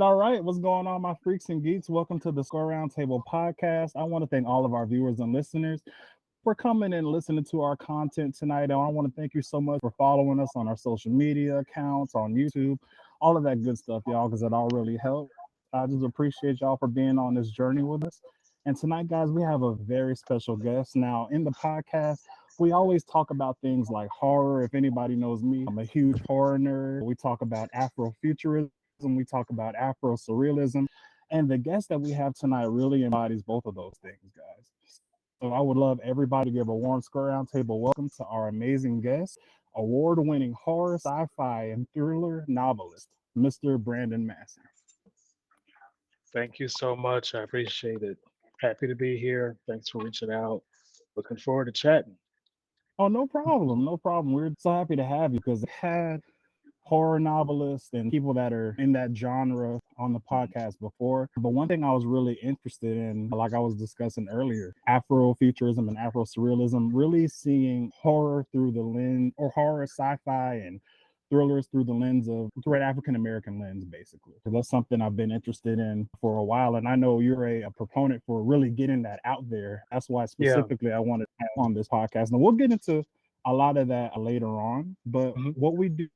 All right. What's going on, my freaks and geeks? Welcome to the Square Roundtable podcast. I want to thank all of our viewers and listeners for coming and listening to our content tonight. And I want to thank you so much for following us on our social media accounts, on YouTube, all of that good stuff, y'all, because it all really helps. I just appreciate y'all for being on this journey with us. And tonight, guys, we have a very special guest. Now, in the podcast, we always talk about things like horror. If anybody knows me, I'm a huge horror nerd. We talk about Afrofuturism. We talk about Afro surrealism, and the guest that we have tonight really embodies both of those things, guys. So I would love everybody to give a warm Square Roundtable welcome to our amazing guest, award-winning horror, sci-fi, and thriller novelist, Mr. Brandon Massey. Thank you so much. I appreciate it. Happy to be here. Thanks for reaching out. Looking forward to chatting. Oh, no problem. No problem. We're so happy to have you because I had horror novelists and people that are in that genre on the podcast before. But one thing I was really interested in, like I was discussing earlier, Afrofuturism and Afro surrealism, really seeing horror through the lens, or horror, sci-fi, and thrillers through the lens of, through an African American lens, basically. Because that's something I've been interested in for a while. And I know you're a proponent for really getting that out there. That's why specifically I wanted to have on this podcast. And we'll get into a lot of that later on. But what we do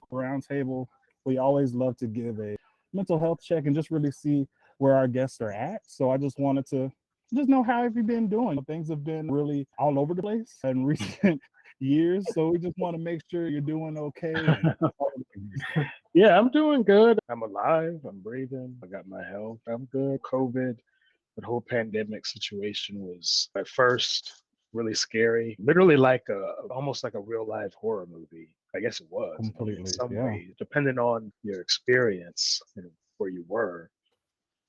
Roundtable, we always love to give a mental health check and just really see where our guests are at. So I just wanted to just know, how have you been doing? Things have been really all over the place in recent years, so we just want to make sure you're doing okay. Yeah, I'm doing good. I'm alive. I'm breathing. I got my health. I'm good. COVID, the whole pandemic situation was at first really scary. Literally like almost like a real life horror movie. I guess it was completely in some ways, depending on your experience and where you were.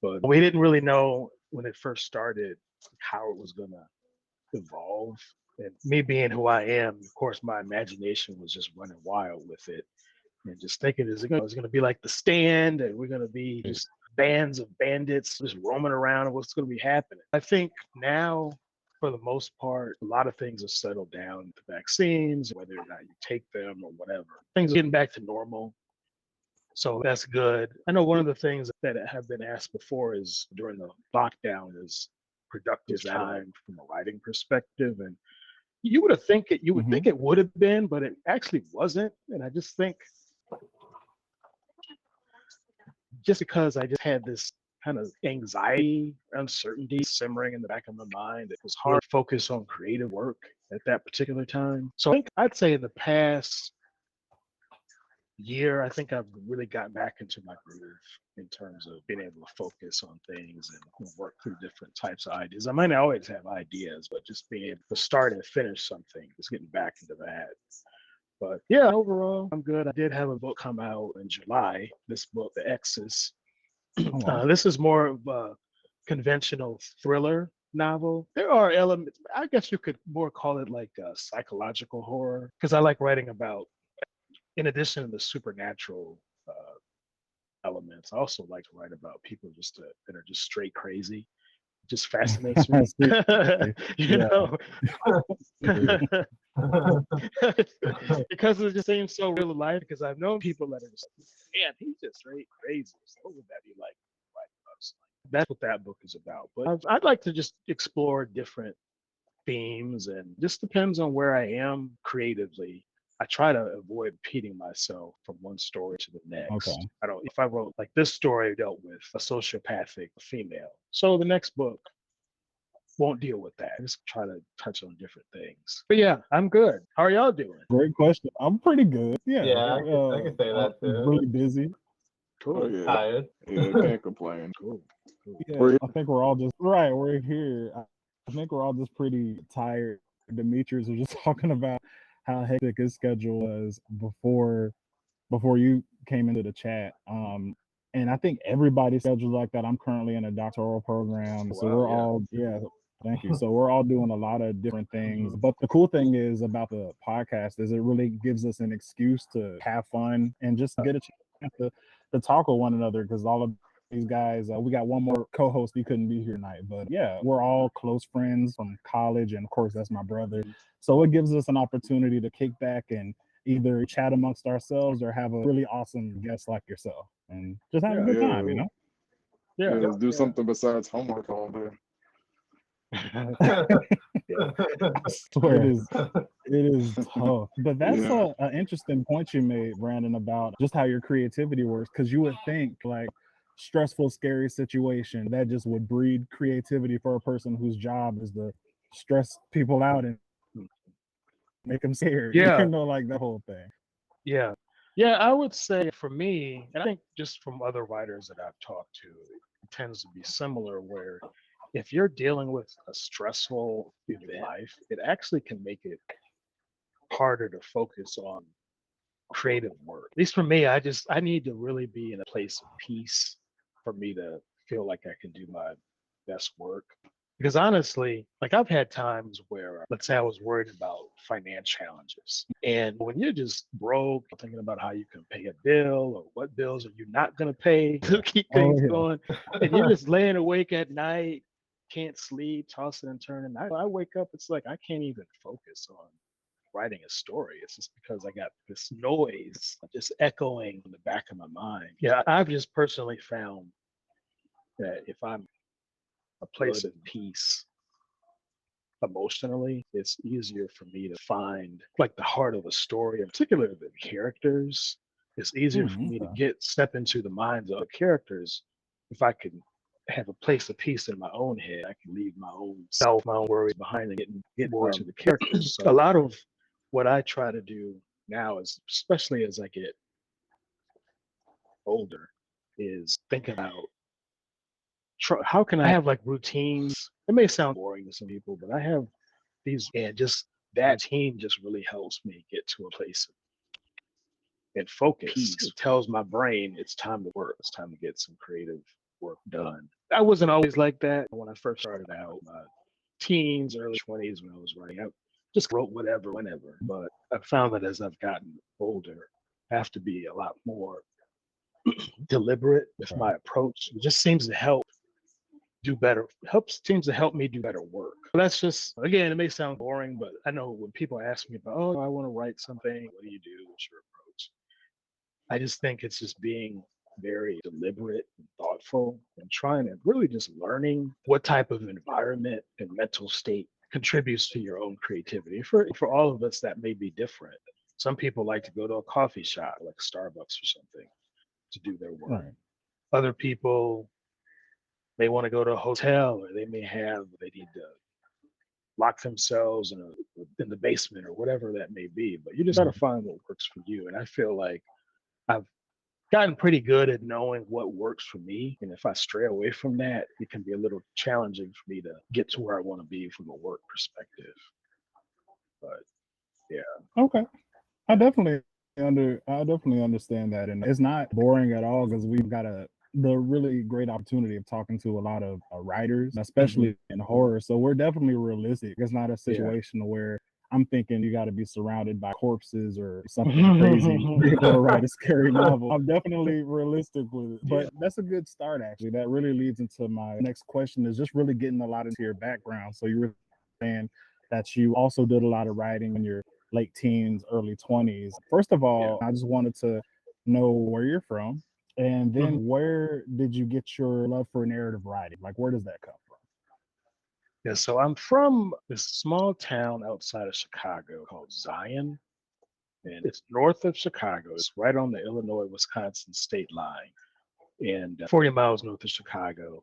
But we didn't really know when it first started how it was going to evolve. And me being who I am, of course, my imagination was just running wild with it. And just thinking, it's going to be like The Stand, and we're going to be just bands of bandits just roaming around, and what's going to be happening. I think now, for the most part, a lot of things have settled down. The vaccines, whether or not you take them or whatever, things are getting back to normal. So that's good. I know one of the things that have been asked before is during the lockdown is productive time from a writing perspective. And you would think it would have been, but it actually wasn't. And I just think just because I just had this kind of anxiety, uncertainty simmering in the back of my mind, it was hard to focus on creative work at that particular time. So I think I'd say in the past year, I think I've really gotten back into my groove in terms of being able to focus on things and work through different types of ideas. I might not always have ideas, but just being able to start and finish something, just getting back into that. But yeah, overall, I'm good. I did have a book come out in July. This book, The X's. This is more of a conventional thriller novel. There are elements, I guess you could more call it like a psychological horror, because I like writing about, in addition to the supernatural elements, I also like to write about people just that are just straight crazy. Just fascinates me. You know, because it just seems so real life. Because I've known people that are just, man, he's just straight crazy. So what would that be like? That's what that book is about. But I'd like to just explore different themes, and just depends on where I am creatively. I try to avoid repeating myself from one story to the next. Okay. If I wrote like this story dealt with a sociopathic female, so the next book won't deal with that. I just try to touch on different things. But yeah, I'm good. How are y'all doing? Great question. I'm pretty good. Yeah, I can say that too. Really busy. Cool. Oh, yeah. Tired. Yeah, can't complain. Cool. Yeah, I think we're all just right. We're here. I think we're all just pretty tired. Dmitri was just talking about how hectic his schedule was before you came into the chat. And I think everybody's schedule like that. I'm currently in a doctoral program, so we're all thank you. So we're all doing a lot of different things. But the cool thing is about the podcast is it really gives us an excuse to have fun and just get a chance to talk with one another, because all of these guys, we got one more co-host, he couldn't be here tonight, but yeah, we're all close friends from college, and of course that's my brother. So it gives us an opportunity to kick back and either chat amongst ourselves or have a really awesome guest like yourself. and just have a Yeah. good Yeah. time, you know? Yeah, Yeah. let's do something besides homework all day. I swear it is tough. But that's Yeah. an interesting point you made, Brandon, about just how your creativity works. Because you would think like stressful, scary situation that just would breed creativity for a person whose job is to stress people out and make them scared. Yeah. You know, like that whole thing. Yeah. Yeah, I would say for me, and I think just from other writers that I've talked to, it tends to be similar where if you're dealing with a stressful event in life, it actually can make it harder to focus on creative work. At least for me, I need to really be in a place of peace for me to feel like I can do my best work. Because honestly, like I've had times where, let's say I was worried about financial challenges. And when you're just broke, thinking about how you can pay a bill or what bills are you not going to pay to keep things going, and you're just laying awake at night, can't sleep, tossing and turning. I wake up, it's like I can't even focus on writing a story. It's just because I got this noise just echoing in the back of my mind. Yeah, I've just personally found that if I'm a place of peace emotionally, it's easier for me to find like the heart of a story, in particular the characters. It's easier for me to step into the minds of the characters if I can have a place of peace in my own head. I can leave my own self, my own worries behind and get more to the characters. So a lot of what I try to do now is, especially as I get older, is thinking about how can I have like routines? It may sound boring to some people, but I have these, and just that team just really helps me get to a place and focus. It tells my brain it's time to work. It's time to get some creative work done. I wasn't always like that when I first started out. My teens, early 20s, when I was writing, I just wrote whatever, whenever. But I found that as I've gotten older, I have to be a lot more deliberate with my approach. It just seems to help do better, seems to help me do better work. That's just, again, it may sound boring, but I know when people ask me about, oh, I want to write something, what do you do? What's your approach? I just think it's just being very deliberate and thoughtful and trying and really just learning what type of environment and mental state contributes to your own creativity. For all of us, that may be different. Some people like to go to a coffee shop like Starbucks or something to do their work. Right. Other people may want to go to a hotel, or they need to lock themselves in the basement or whatever that may be. But you just got to find what works for you. And I feel like I've gotten pretty good at knowing what works for me. And if I stray away from that, it can be a little challenging for me to get to where I want to be from a work perspective. But yeah. Okay. I definitely understand that, and it's not boring at all because we've got the really great opportunity of talking to a lot of writers, especially in horror. So we're definitely realistic. It's not a situation where I'm thinking you got to be surrounded by corpses or something crazy to be able to write a scary novel. I'm definitely realistic with it, but that's a good start. Actually, that really leads into my next question: is just really getting a lot into your background. So you were saying that you also did a lot of writing in your late teens, early 20s. First of all, I just wanted to know where you're from, and then where did you get your love for narrative writing? Like, where does that come from? Yeah, so I'm from this small town outside of Chicago called Zion, and it's north of Chicago. It's right on the Illinois-Wisconsin state line, and 40 miles north of Chicago.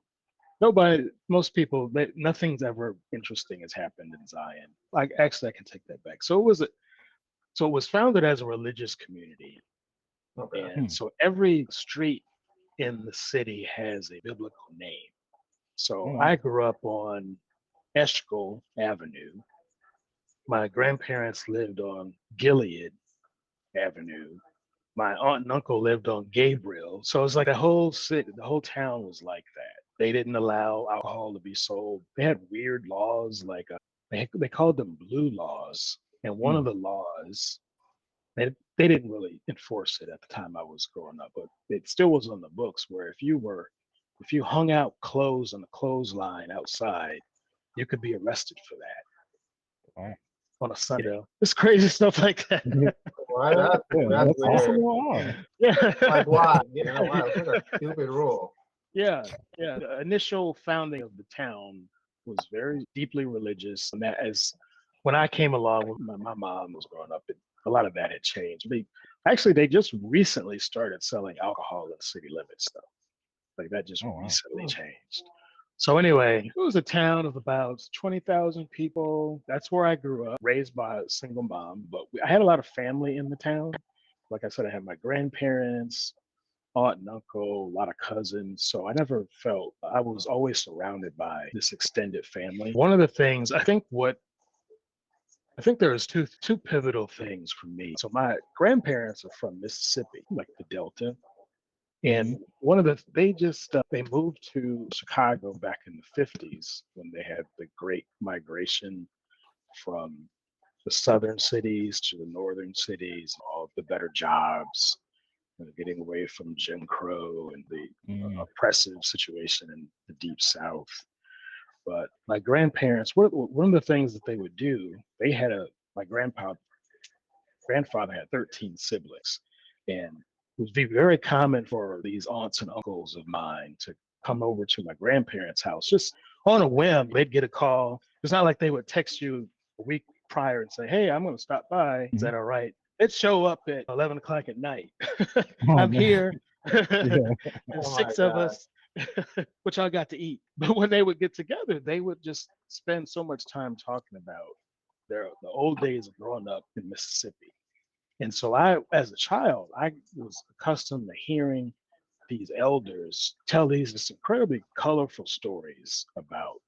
Most people, nothing's ever interesting has happened in Zion. I can take that back. So it was founded as a religious community. Okay. And so every street in the city has a biblical name. So I grew up on Eshcol Avenue. My grandparents lived on Gilead Avenue. My aunt and uncle lived on Gabriel. So it's like the whole town was like that. They didn't allow alcohol to be sold. They had weird laws, like they called them blue laws. And one of the laws, they didn't really enforce it at the time I was growing up, but it still was on the books, where if you hung out clothes on the clothesline outside, you could be arrested for that. On a Sunday. It's crazy stuff like that. Why not? Yeah, That's that's weird. possible. Wow. Yeah. Like, why? You know, wow, it's like a stupid rule. Yeah, yeah. The initial founding of the town was very deeply religious, and that as when I came along, when my mom was growing up, a lot of that had changed. They just recently started selling alcohol in city limits, though. Like that just Oh, wow. recently changed. So anyway, it was a town of about 20,000 people. That's where I grew up, raised by a single mom. But I had a lot of family in the town. Like I said, I had my grandparents, aunt and uncle, a lot of cousins. So I never felt I was always surrounded by this extended family. One of the things I think there was two pivotal things for me. So my grandparents are from Mississippi, like the Delta. And one of they moved to Chicago back in the 50s when they had the great migration from the southern cities to the northern cities, all the better jobs, getting away from Jim Crow and the oppressive situation in the deep South. But my grandparents, one of the things that they would do, my grandfather had 13 siblings, and it would be very common for these aunts and uncles of mine to come over to my grandparents' house just on a whim. They'd get a call. It's not like they would text you a week prior and say, "Hey, I'm going to stop by. Is that all right?" They'd show up at 11 o'clock at night. Oh, I'm man. here. Yeah. There's Oh 6 my of God. us, which I got to eat. But when they would get together, they would just spend so much time talking about the old days of growing up in Mississippi. And so as a child, I was accustomed to hearing these elders tell these just incredibly colorful stories about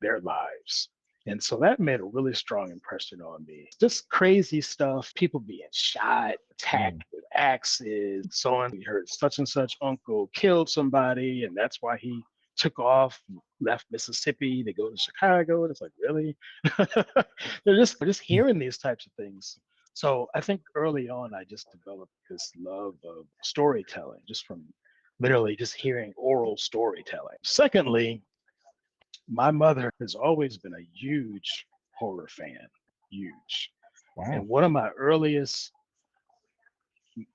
their lives. And so that made a really strong impression on me. Just crazy stuff, people being shot, attacked with axes, so on. We heard such and such uncle killed somebody, and that's why he took off, left Mississippi to go to Chicago. And it's like, really? They're just hearing these types of things. So I think early on, I just developed this love of storytelling, just from literally just hearing oral storytelling. Secondly, my mother has always been a huge horror fan, huge. Wow. And one of my earliest,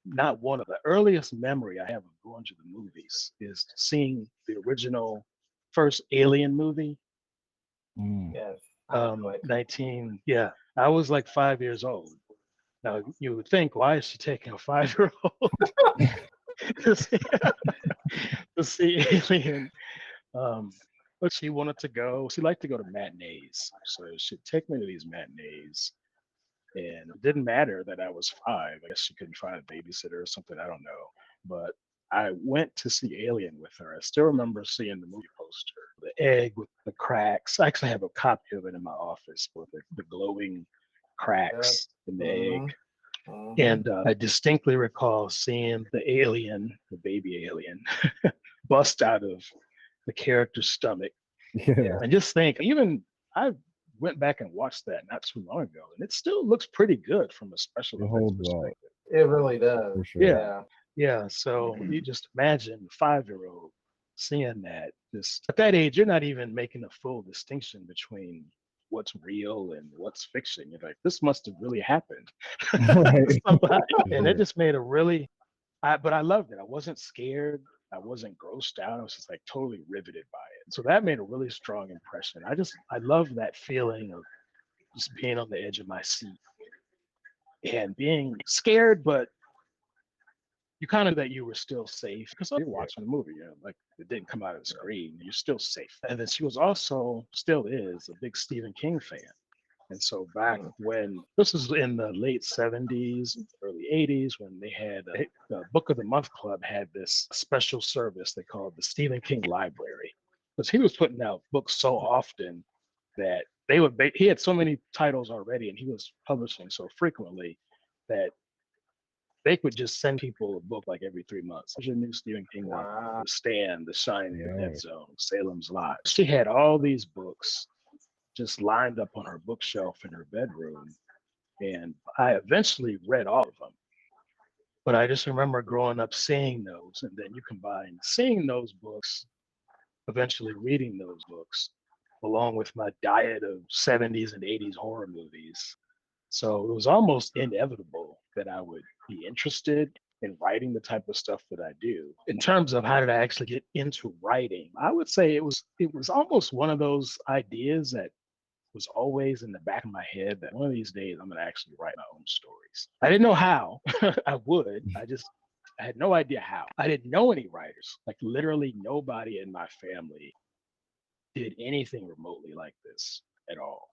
not one of the earliest memory I have of going to the movies is seeing the original first Alien movie. Yes. 19, I was like 5 years old. Now you would think, why is she taking a 5-year-old to see Alien? But she wanted to go. She liked to go to matinees, so she'd take me to these matinees. And it didn't matter that I was 5. I guess she couldn't find a babysitter or something. I don't know. But I went to see Alien with her. I still remember seeing the movie poster, the egg with the cracks. I actually have a copy of it in my office with the glowing cracks in the egg. And I distinctly recall seeing the alien, the baby alien, bust out of the character's stomach. Yeah. And just think, even I went back and watched that not too long ago, and it still looks pretty good from a special It effects holds up perspective. It really does. for sure. Yeah. Yeah. So you just imagine a 5-year-old seeing that. Just at that age, you're not even making a full distinction between what's real and what's fiction. You're like, this must have really happened. Right. Somebody. And Sure. it just made but I loved it. I wasn't scared. I wasn't grossed out. I was just like totally riveted by it. So that made a really strong impression. I love that feeling of just being on the edge of my seat and being scared, but you kind of that you were still safe because you're watching the movie, like it didn't come out of the screen. You're still safe. And then she was also, still is, a big Stephen King fan. And so back when this was in the late 70s, early 80s, when they had the Book of the Month Club had this special service they called the Stephen King Library, because he was putting out books so often that he had so many titles already, and he was publishing so frequently that they could just send people a book like every 3 months. There's a new Stephen King one, The Stand, The Shining, The Dead Zone, Salem's Lot. She had all these books just lined up on her bookshelf in her bedroom. And I eventually read all of them. But I just remember growing up seeing those, and then you combine seeing those books, eventually reading those books, along with my diet of 70s and 80s horror movies. So it was almost inevitable that I would be interested in writing the type of stuff that I do. In terms of how did I actually get into writing, I would say it was almost one of those ideas that was always in the back of my head that one of these days I'm going to actually write my own stories. I didn't know how I would. I had no idea how. I didn't know any writers. Like literally nobody in my family did anything remotely like this at all.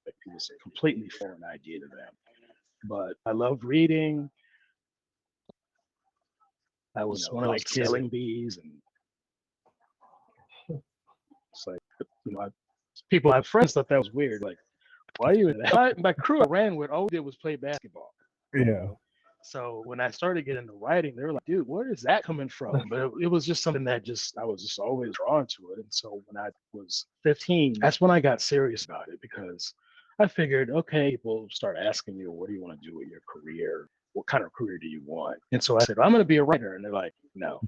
Like, it was a completely foreign idea to them. But I loved reading. I was one of those spelling bees, and it's like, I have friends thought that was weird. Like, why are you in that? My crew I ran with, all we did was play basketball. Yeah. So when I started getting into writing, they were like, dude, where is that coming from? But it was just something that I was just always drawn to it. And so when I was 15, that's when I got serious about it, because I figured, okay, people start asking you, what do you want to do with your career? What kind of career do you want? And so I said, I'm going to be a writer. And they're like, no,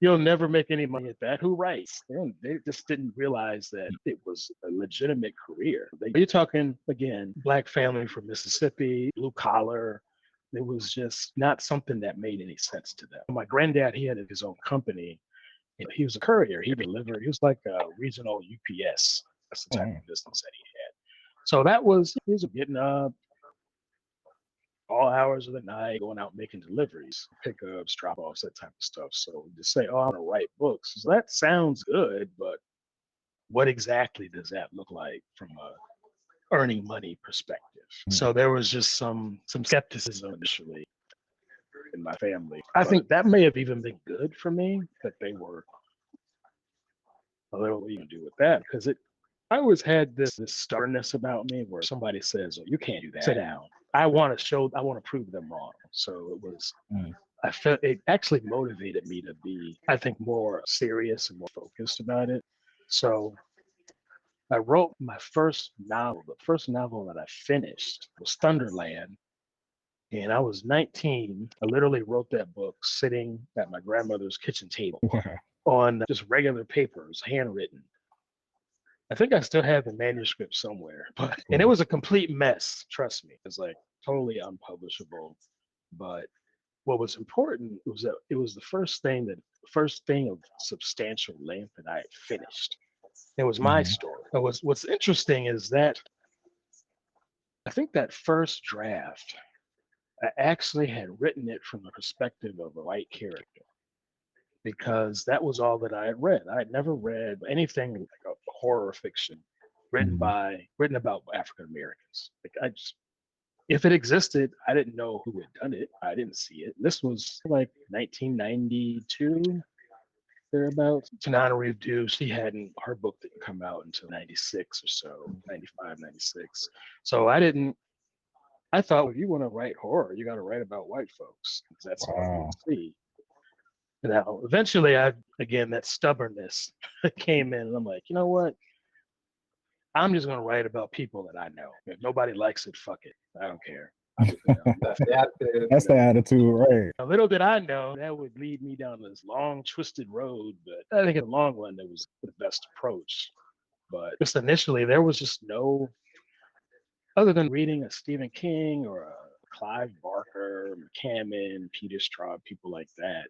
you'll never make any money at that. Who writes? They just didn't realize that it was a legitimate career. You're talking, again, Black family from Mississippi, blue collar. It was just not something that made any sense to them. My granddad, he had his own company. He was a courier. He delivered. He was like a regional UPS. That's the type of business that he had. So he was getting up all hours of the night, going out making deliveries, pickups, drop-offs, that type of stuff. So to say, oh, I want to write books, so that sounds good, but what exactly does that look like from a earning money perspective? So there was just some skepticism initially in my family. I think that may have even been good for me, that they were a little, what are you gonna do with that? Because I always had this stubbornness about me where somebody says, oh, you can't do that. Sit down. I want to prove them wrong. So it was, I felt it actually motivated me to be, I think, more serious and more focused about it. So I wrote my first novel. The first novel that I finished was Thunderland. And I was 19. I literally wrote that book sitting at my grandmother's kitchen table on just regular papers, handwritten. I think I still have the manuscript somewhere, and it was a complete mess. Trust me, it's like totally unpublishable. But what was important was that it was the first thing of substantial length that I had finished. It was my story. But what's interesting is that I think that first draft, I actually had written it from the perspective of a white character, because that was all that I had read. I had never read anything like a horror fiction written about African Americans. Like, if it existed, I didn't know who had done it. I didn't see it. This was like 1992, thereabouts. Tanana Reeves, her book didn't come out until 96 or so, 95, 96. So I thought, if you want to write horror, you got to write about white folks, because that's all you see. Now, eventually, that stubbornness came in, and I'm like, you know what? I'm just going to write about people that I know. If nobody likes it, fuck it. I don't care. That's the attitude. That's the attitude, right? A little did I know that would lead me down this long, twisted road, but I think in the long run, that was the best approach. But just initially, there was just no, other than reading a Stephen King or a Clive Barker, McCammon, Peter Straub, people like that.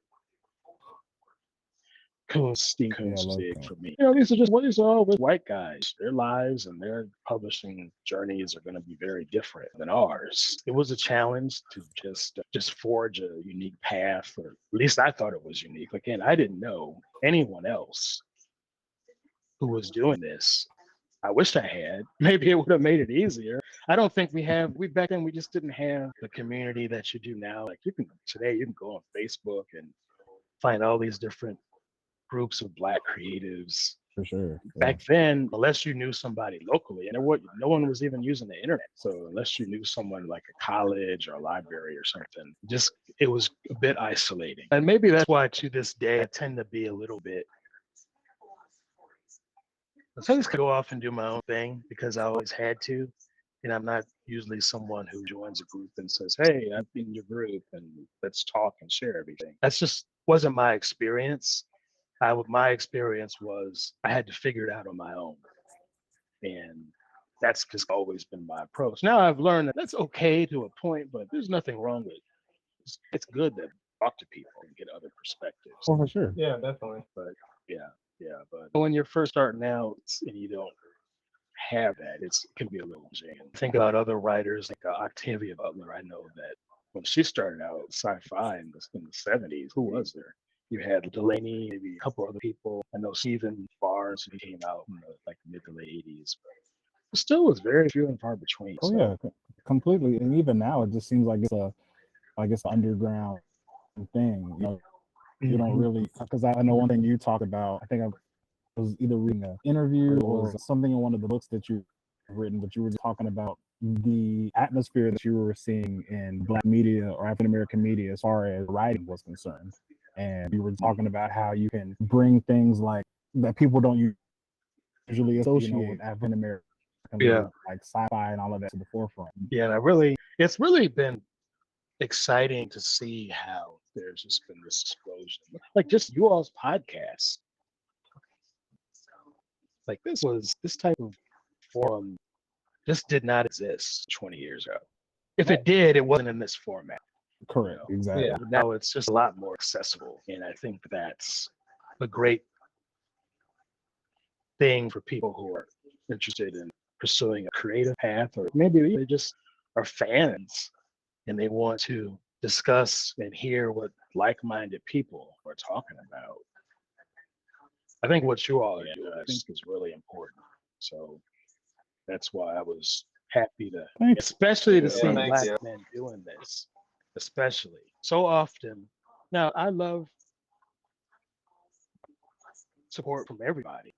Steve Coons big for me. These are all white guys. Their lives and their publishing journeys are going to be very different than ours. It was a challenge to just forge a unique path, or at least I thought it was unique. Again, I didn't know anyone else who was doing this. I wish I had. Maybe it would have made it easier. I don't think back then we just didn't have the community that you do now. Like, today you can go on Facebook and find all these different groups of Black creatives. For sure. Back then, unless you knew somebody locally, and no one was even using the internet. So unless you knew someone like a college or a library or something, it was a bit isolating. And maybe that's why to this day I tend to be a little bit, I just go off and do my own thing because I always had to. And I'm not usually someone who joins a group and says, hey, I'm in your group and let's talk and share everything. That's just wasn't my experience. My experience was I had to figure it out on my own. And that's just always been my approach. Now I've learned that that's okay to a point, but there's nothing wrong with it. It's good to talk to people and get other perspectives. Oh, for sure. Yeah, definitely. But but when you're first starting out and you don't have that, it can be a little challenging. Think about other writers like Octavia Butler. I know that when she started out sci-fi in the 70s, who was there? You had Delaney, maybe a couple other people. I know Stephen Barnes, who came out in the like mid to late 80s, but it still was very few and far between. Oh so. yeah, completely. And even now, it just seems like it's a, I guess, underground thing. You know, you don't really, because I know one thing you talked about. I think I was either reading an interview or something in one of the books that you've written, but you were talking about the atmosphere that you were seeing in Black media or African American media as far as writing was concerned. And you were talking about how you can bring things like that people don't usually associate with African American, like sci-fi and all of that to the forefront. Yeah, it's really been exciting to see how there's just been this explosion. Like just you all's podcast. Like this type of forum just did not exist 20 years ago. If it did, it wasn't in this format. Correct. You know? Exactly. Yeah. Now it's just a lot more accessible. And I think that's a great thing for people who are interested in pursuing a creative path, or maybe they just are fans and they want to discuss and hear what like-minded people are talking about. I think what you all are doing, I think, is really important. So that's why I was happy to, especially to see Black men doing this, especially so often. Now, I love support from everybody,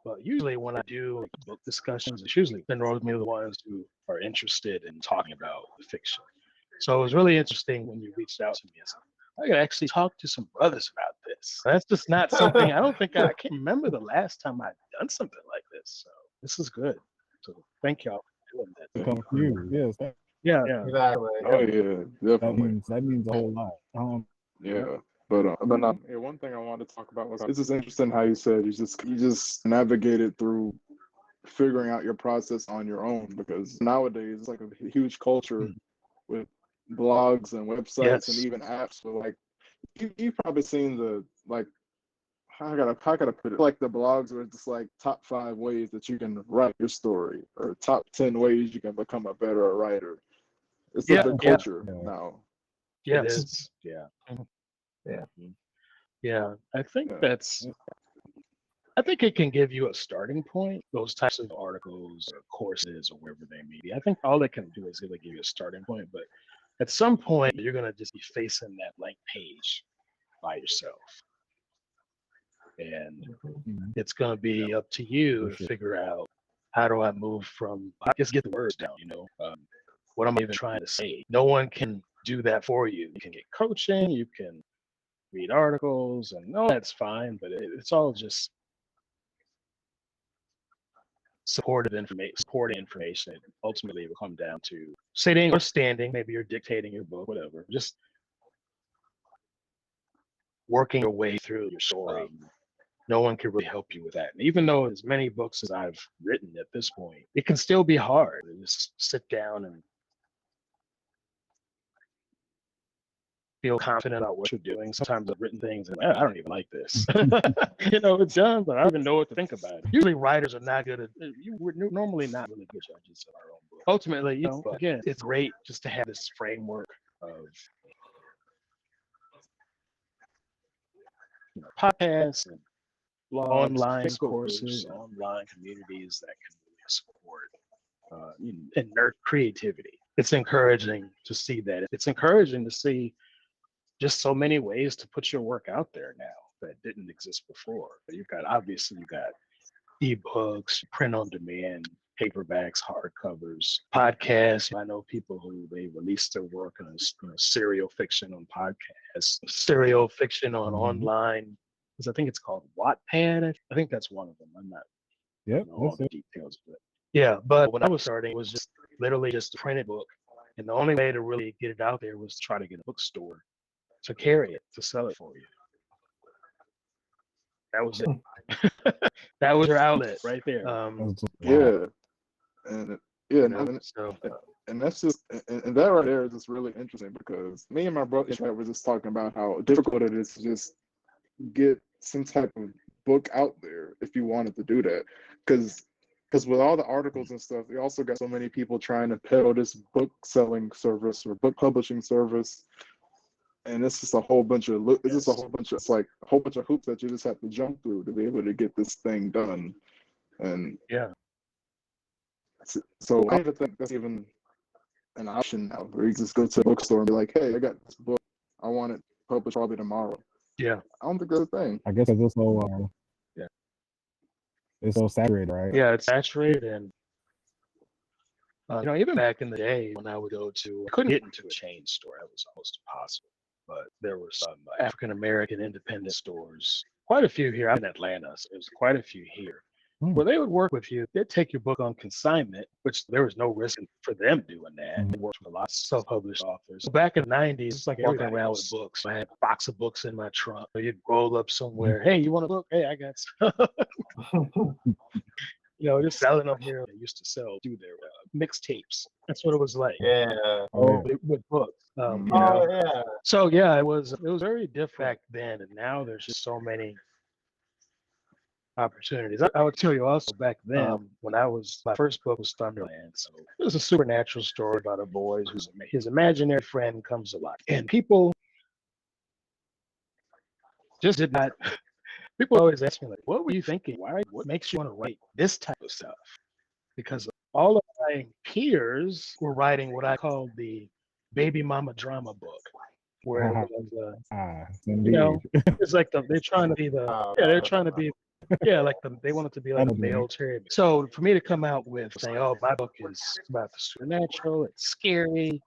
but usually when I do book discussions, it's usually the ones who are interested in talking about the fiction. So it was really interesting when you reached out to me and said, I could actually talk to some brothers about this. That's just not something, I can't remember the last time I've done something like this. So this is good. So thank y'all for doing that. Come from you. Yes. Yeah. Exactly. Oh yeah, definitely. That means a whole lot. Yeah. But one thing I wanted to talk about was, it's just interesting how you said you just navigated through figuring out your process on your own, because nowadays it's like a huge culture with blogs and websites and even apps. So like you've probably seen the, like, how gotta put it, like the blogs where it's just like top 5 ways that you can write your story, or top 10 ways you can become a better writer. It's like the culture now. Yeah, it is. Yeah. I think I think it can give you a starting point, those types of articles or courses or wherever they may be. I think all it can do is really give you a starting point, but at some point you're gonna just be facing that blank page by yourself. And it's gonna be up to you to figure out, how do I move from, I guess, get the words down, what am I even trying to say? No one can do that for you. You can get coaching, you can read articles, and that's fine, but it's all just supported information. Ultimately, it will come down to sitting or standing. Maybe you're dictating your book, whatever. Just working your way through your story. No one can really help you with that. And even though as many books as I've written at this point, it can still be hard to just sit down and feel confident about what you're doing. Sometimes I've written things and I don't even like this. It's done, but I don't even know what to think about it. Usually writers are not good at, we're normally not really good judges of our own book. Ultimately, but again, it's great just to have this framework of podcasts and online courses, online communities that can really support and nerd creativity. It's encouraging to see that. It's encouraging to see just so many ways to put your work out there now that didn't exist before. You've got ebooks, print on demand, paperbacks, hardcovers, podcasts. I know people who they release their work in serial fiction on podcasts, serial fiction on online. I think it's called Wattpad. I think that's one of them. I'm not all the details of it. Yeah, but when I was starting, it was just literally just a printed book. And the only way to really get it out there was to try to get a bookstore to carry it, to sell it for you. That was it. That was your outlet right there. Yeah. And you yeah, know. So and that's just and that right there is just really interesting because me and my brother were just talking about how difficult it is to just get some type of book out there if you wanted to do that, because with all the articles and stuff, you also got so many people trying to peddle this book selling service or book publishing service, and it's just a whole bunch of it's like a whole bunch of hoops that you just have to jump through to be able to get this thing done. And yeah, so I don't even think that's even an option now, where you just go to a bookstore and be like, hey, I got this book, I want it published probably tomorrow. yeah, I don't think that's a thing. I guess it's so yeah, it's so saturated, right? yeah. It's saturated, and you know, even back in the day when I would go to, I couldn't get into a chain store. That was almost impossible. But there were some African American independent stores, quite a few here. I'm in Atlanta, so there's quite a few here. Where they would work with you. They'd take your book on consignment, which there was no risk for them doing that. They worked with a lot of self-published authors. So back in the 90s, it's like walking around with books. I had a box of books in my trunk. You'd roll up somewhere. Hey, you want a book? Hey, I got some. You know, just selling them here. They used to do their mixtapes. That's what it was like. Yeah. With books. You know? Oh yeah. So yeah, it was very different back then, and now there's just so many opportunities. I would tell you also back then, when my first book was Thunderland. So it was a supernatural story about a boy his imaginary friend comes alive, and people just did not. People always ask me like, "What were you thinking? What makes you want to write this type of stuff?" Because all of my peers were writing what I called the baby mama drama book, where it was, you know, it's like they're trying to be they want it to be like a male cherry. So for me to come out with saying, "Oh, my book is about the supernatural, it's scary,"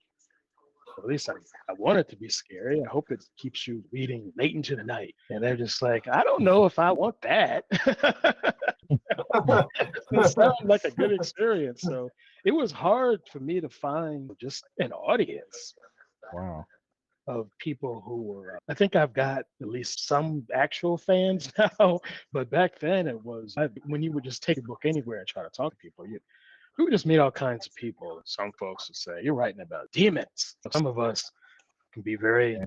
well, at least I want it to be scary. I hope it keeps you reading late into the night. And they're just like, I don't know if I want that. It sounds like a good experience. So it was hard for me to find just an audience. Wow. Of people who were, I think I've got at least some actual fans now, but back then it was when you would just take a book anywhere and try to talk to people, you would just meet all kinds of people. Some folks would say, "You're writing about demons." Some of us can be very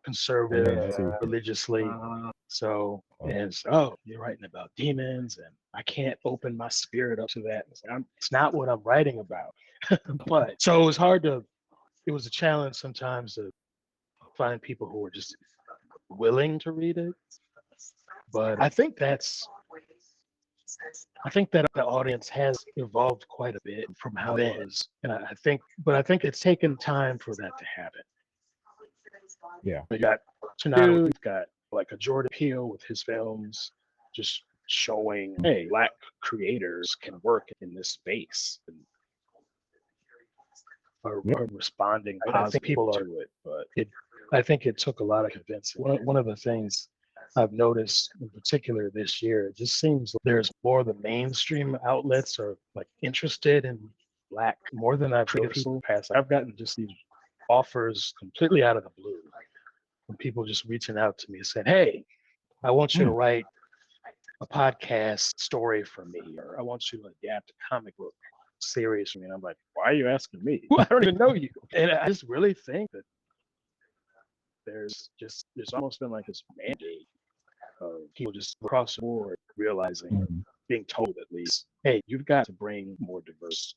conservative religiously. So, you're writing about demons, and I can't open my spirit up to that. It's not what I'm writing about. But so it was a challenge sometimes to find people who were just willing to read it. But I think that the audience has evolved quite a bit from how it is. And I think it's taken time for that to happen. Yeah. We got tonight, we've got like a Jordan Peele with his films just showing, hey, Black creators can work in this space and are responding positively people to it. But I think it took a lot of convincing. One of the things I've noticed in particular this year, it just seems like there's more of the mainstream outlets are like interested in Black more than I've noticed in the past. I've gotten just these offers completely out of the blue from people just reaching out to me and saying, "Hey, I want you to write a podcast story for me, or I want you to adapt a comic book series for me." And I'm like, "Why are you asking me? I don't even know you." And I just really think that there's almost been like this mandate of people just across the board realizing, being told at least, "Hey, you've got to bring more diverse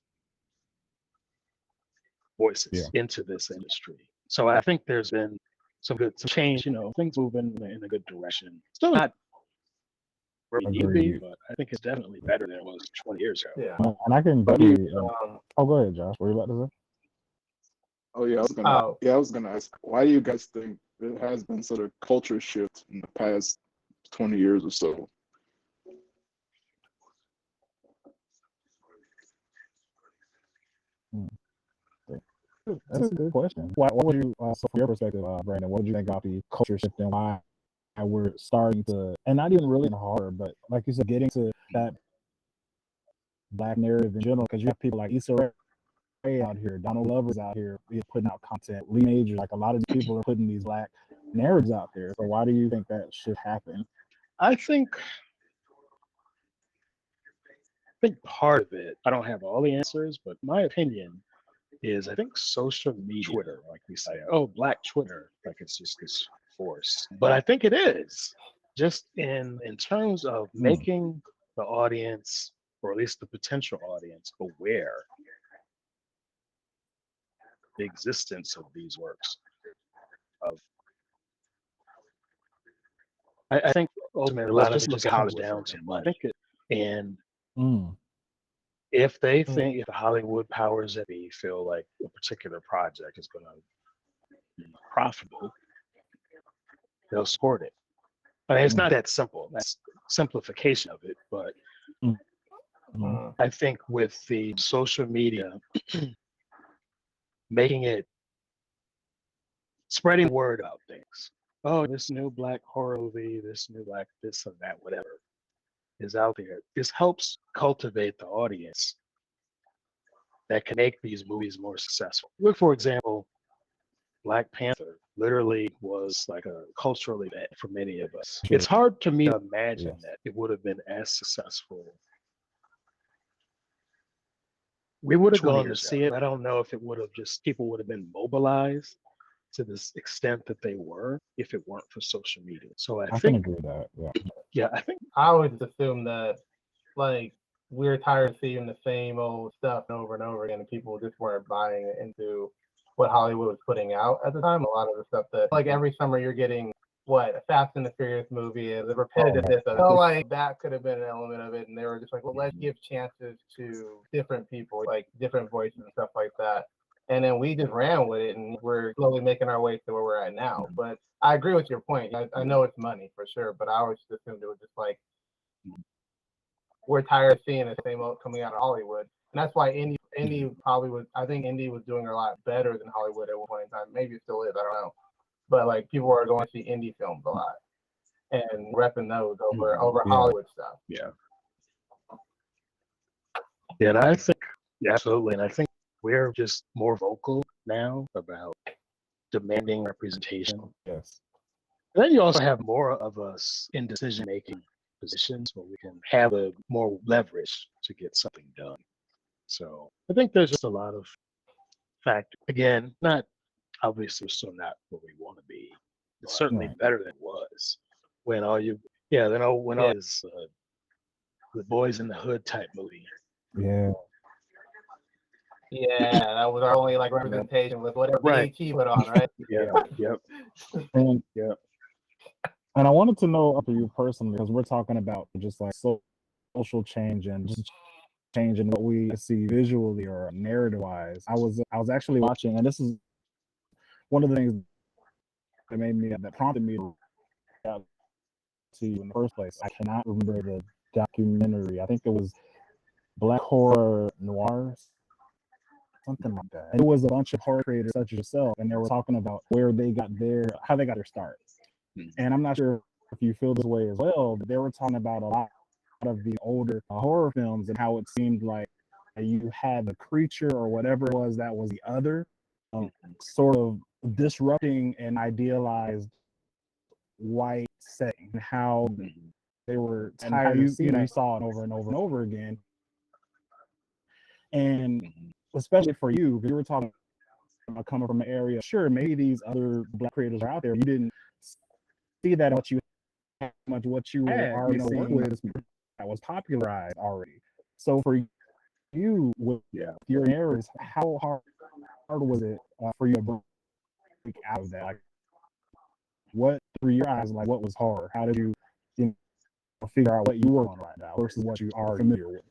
voices into this industry." So I think there's been some change, things moving in a good direction. Still not where we need to be, but I think it's definitely better than it was 20 years ago. Yeah. And I can definitely. Go ahead, Josh. What are you about to say? Oh yeah, I was gonna ask, why do you guys think there has been sort of culture shift in the past 20 years or so? That's a good question. What would you, so from your perspective, Brandon, what would you think about the culture shift and why we're starting to, and not even really in horror, but like you said, getting to that Black narrative in general? Because you have people like Issa Rae out here, Donald Glover's out here putting out content, Lee Majors, like a lot of these people are putting these Black narratives out there. So why do you think that should happen? I think think part of it, I don't have all the answers, but my opinion is I think social media, Twitter, like we say, oh, Black Twitter, like it's just this force. But I think it is just in terms of making the audience, or at least the potential audience, aware the existence of these works. I think ultimately, let's just look at it down to money. And if they think, if the Hollywood powers that be feel like a particular project is going to be profitable, they'll support it. I mean, it's not that simple. That's simplification of it, but I think with the social media, making it, spreading word about things. Oh, this new Black horror movie, this new Black this and that, whatever is out there. This helps cultivate the audience that can make these movies more successful. Look, for example, Black Panther literally was like a cultural event for many of us. It's hard to me to imagine that it would have been as successful. We would have gone to see it. I don't know if it would have just, people would have been mobilized to this extent that they were if it weren't for social media. So I think, can agree with that. Yeah, I think I always assume that, like, we're tired of seeing the same old stuff over and over again, and people just weren't buying into what Hollywood was putting out at the time. A lot of the stuff that, like, every summer you're getting a Fast and the Furious movie, and the repetitiveness of it. So, like, that could have been an element of it, and they were just like, well, let's give chances to different people, like different voices and stuff like that. And then we just ran with it, and we're slowly making our way to where we're at now. But I agree with your point. I know it's money for sure, but I always assumed it was just like, we're tired of seeing the same old coming out of Hollywood. And that's why indie probably was, I think indie was doing a lot better than Hollywood at one point in time. Maybe it still is, I don't know. But like, people are going to see indie films a lot and repping those over Hollywood stuff. Yeah, and I think, absolutely. And I think we're just more vocal now about demanding representation. Yes. And then you also have more of us in decision-making positions where we can have a more leverage to get something done. So I think there's just a lot of factors. Again, not obviously, we're still not where we want to be. It's certainly better than it was when all you, then when all this the Boys in the Hood type movie. Yeah. Yeah, that was our only like representation with whatever BET put on, right? And I wanted to know for you personally, because we're talking about just like social change and just changing what we see visually or narrative wise. I was actually watching, and this is one of the things that prompted me to reach out to you in the first place. I cannot remember the documentary. I think it was Black Horror Noir, something like that. And it was a bunch of horror creators such as yourself, and they were talking about how they got their start. And I'm not sure if you feel this way as well, but they were talking about a lot of the older horror films and how it seemed like you had the creature or whatever it was that was the other, sort of disrupting an idealized white setting, and how they were tired of seeing you saw it over and over and over again. And especially for you, because you were talking about coming from an area, sure, maybe these other Black creators are out there, you didn't see that what you were already seeing with that was popularized already. So for you with your areas, how hard was it for you to break out of that? Like, what through your eyes, like what was hard? How did you figure out what you were on right now versus what you are familiar with?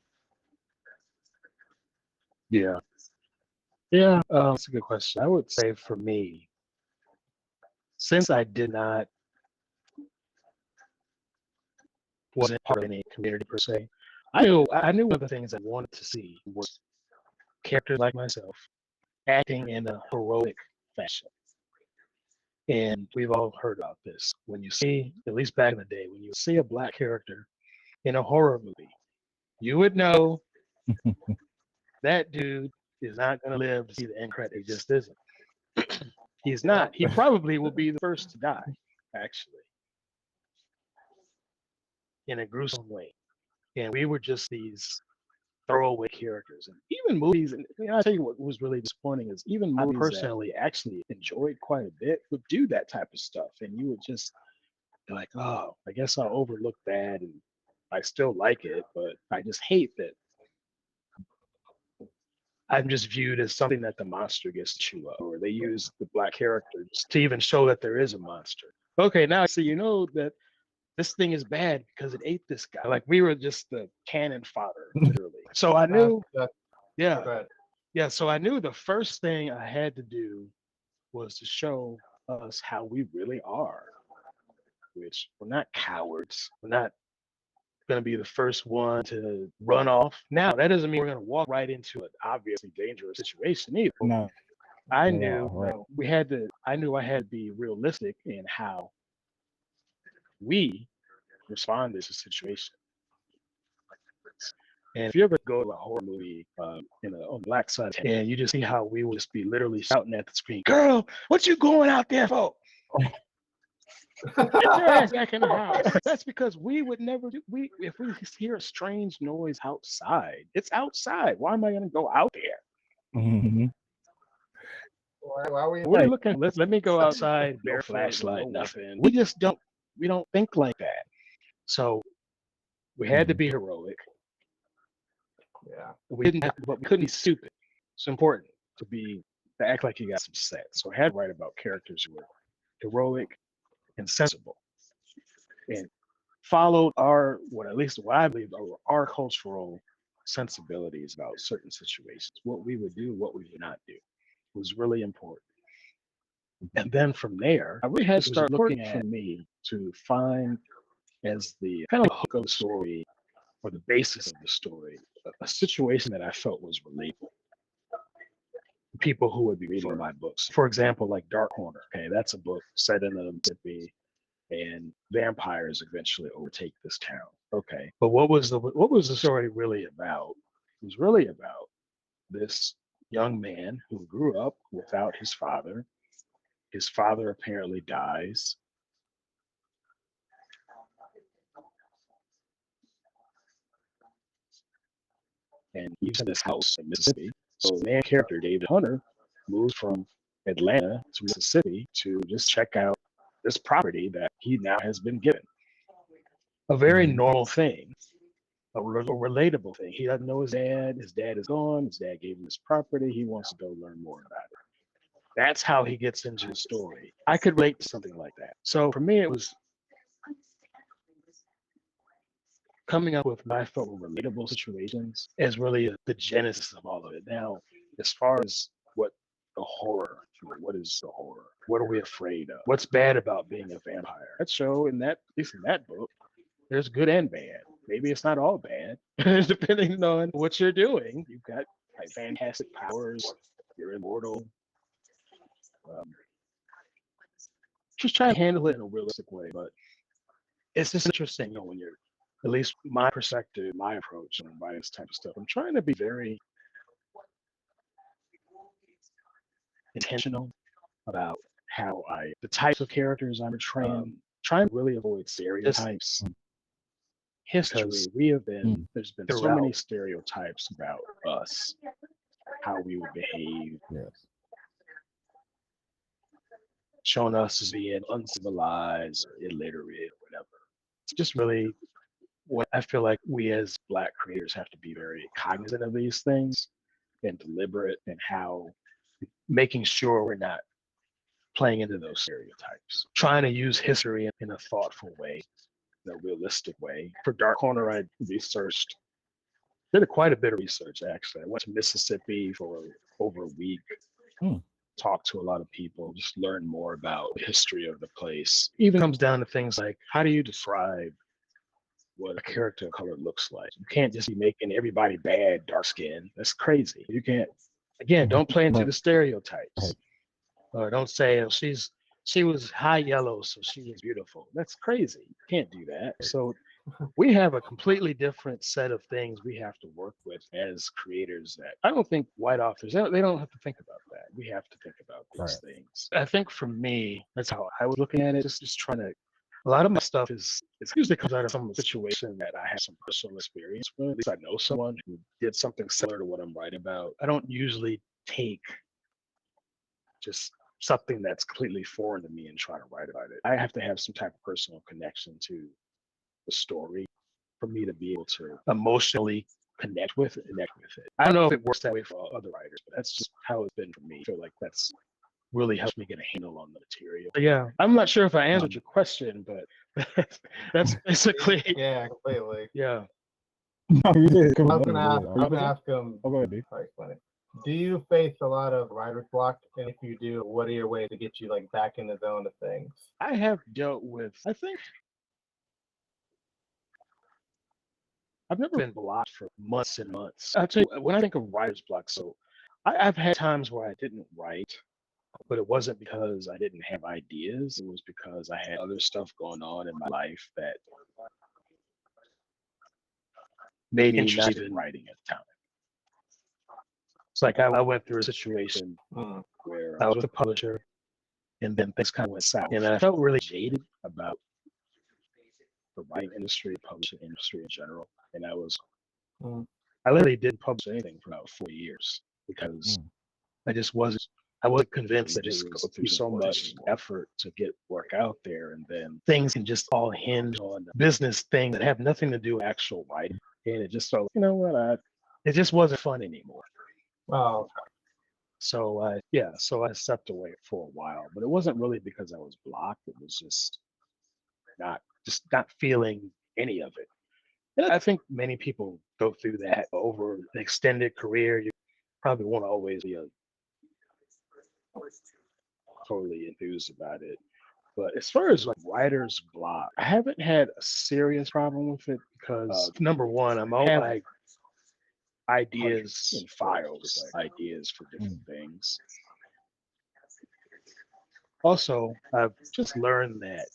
That's a good question. I would say for me, since I wasn't part of any community per se, I knew one of the things I wanted to see was characters like myself acting in a heroic fashion. And we've all heard about this. When you see, at least back in the day, when you see a Black character in a horror movie, you would know that dude is not going to live to see the end credit. He just isn't. He's not. He probably will be the first to die, actually, in a gruesome way. And we were just these throwaway characters. And even movies, and I'll tell you what was really disappointing is even movies I personally actually enjoyed quite a bit would do that type of stuff. And you would just be like, oh, I guess I'll overlook that. And I still like it, but I just hate that I'm just viewed as something that the monster gets to chew up, or they use the black characters to even show that there is a monster. Okay, now so you know that this thing is bad because it ate this guy. Like we were just the cannon fodder, literally. So I knew, yeah. So I knew the first thing I had to do was to show us how we really are, which we're not cowards. We're not going to be the first one to run off. Now, that doesn't mean we're going to walk right into an obviously dangerous situation either. No. I knew I knew I had to be realistic in how we respond to this situation. And if you ever go to a horror movie on the black side, and you just see how we will just be literally shouting at the screen, "Girl, what you going out there for? Get your ass back in the house." That's because we would never do. If we hear a strange noise outside, it's outside. Why am I going to go out there? Mm-hmm. Why we We're looking. Let me go outside. Bare flashlight, nothing. We just don't. We don't think like that. So we had to be heroic. Yeah. We didn't have, but we couldn't be stupid. It's important to act like you got some sense. So I had to write about characters who were heroic and sensible, and followed what I believe are our cultural sensibilities about certain situations. What we would do, what we would not do, was really important. And then from there, I really had to start looking at me to find as the kind of hook of the story or the basis of the story, a situation that I felt was relatable. People who would be reading my books. For example, like Dark Corner. Okay, that's a book set in the Mississippi, and vampires eventually overtake this town. Okay, but what was the story really about? It was really about this young man who grew up without his father. His father apparently dies. And he's in this house in Mississippi. So the main character, David Hunter, moves from Atlanta to Mississippi to just check out this property that he now has been given. A very normal thing, a relatable thing. He doesn't know his dad. His dad is gone. His dad gave him this property. He wants to go learn more about it. That's how he gets into the story. I could relate to something like that. So for me, it was coming up with what I felt were relatable situations as really the genesis of all of it. Now, as far as what is the horror? What are we afraid of? What's bad about being a vampire? That show, at least in that book, there's good and bad. Maybe it's not all bad, depending on what you're doing. You've got like fantastic powers. You're immortal. Just try to handle it in a realistic way, but it's just interesting, when you're, at least my perspective, my approach on writing this type of stuff. I'm trying to be very intentional about the types of characters I'm portraying, trying to really avoid stereotypes. History, there's been so many stereotypes about us, how we would behave. Yes. Showing us as being uncivilized or illiterate or whatever. It's just really what I feel like we as Black creators have to be very cognizant of these things and deliberate in how making sure we're not playing into those stereotypes. Trying to use history in a thoughtful way, in a realistic way. For Dark Corner, I did quite a bit of research actually. I went to Mississippi for over a week. Talked to a lot of people, just learn more about the history of the place. Even comes down to things like, how do you describe what a character of color looks like? You can't just be making everybody bad, dark skin. That's crazy. You can't, again, don't play into the stereotypes. Or don't say, oh, she was high yellow, so she was beautiful. That's crazy. You can't do that. So we have a completely different set of things we have to work with as creators that I don't think white authors, they don't have to think about that. We have to think about these things. I think for me, that's how I was looking at it, just trying to A lot of my stuff it usually comes out of some situation that I have some personal experience with. At least I know someone who did something similar to what I'm writing about. I don't usually take just something that's completely foreign to me and try to write about it. I have to have some type of personal connection to the story for me to be able to emotionally connect with it. I don't know if it works that way for other writers, but that's just how it's been for me. I feel like that's really helps me get a handle on the material. But yeah, I'm not sure if I answered your question, but that's basically Yeah, completely. yeah. No, you did. I was gonna ask him. Oh, go ahead, D. Sorry, funny. Do you face a lot of writer's block? And if you do, what are your ways to get you like back in the zone of things? I have dealt with, I think I've never been blocked for months and months. I'll tell you, when I think of writer's block, so I've had times where I didn't write, but it wasn't because I didn't have ideas. It was because I had other stuff going on in my life that made me interested in writing at the time. It's like I went through a situation where I was with a publisher and then things kind of went south. And I felt really jaded about the writing industry, publishing industry in general. And I literally didn't publish anything for about 4 years because I wasn't convinced that it would go through so much effort to get work out there. And then things can just all hinge on business things that have nothing to do with actual writing. And it just felt, you know what, it just wasn't fun anymore. Oh, So I stepped away for a while, but it wasn't really because I was blocked. It was just not feeling any of it. And I think many people go through that over an extended career. You probably won't always be totally enthused about it. But as far as like writer's block, I haven't had a serious problem with it because number one, I'm always like ideas and files, like ideas for different things. Also, I've just learned that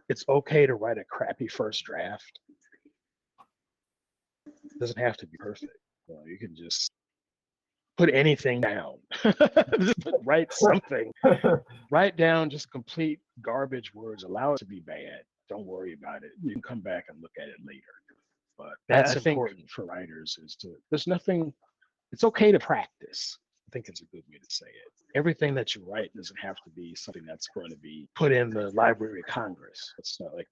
it's okay to write a crappy first draft. It doesn't have to be perfect. You can just put anything down. Just write something. Write down just complete garbage words. Allow it to be bad. Don't worry about it. You can come back and look at it later. But that's important for writers it's okay to practice. I think it's a good way to say it. Everything that you write doesn't have to be something that's going to be put in the Library of Congress. It's not like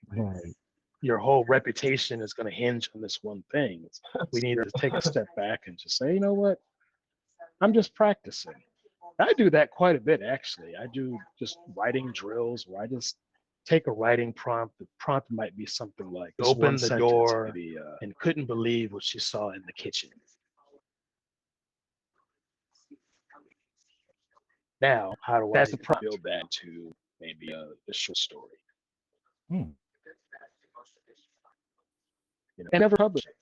your whole reputation is going to hinge on this one thing. We need to take a step back and just say, you know what? I'm just practicing. I do that quite a bit, actually. I do just writing drills where I just take a writing prompt. The prompt might be something like, open the door and couldn't believe what she saw in the kitchen. Now, how do I build that to maybe a short story? And never publish it.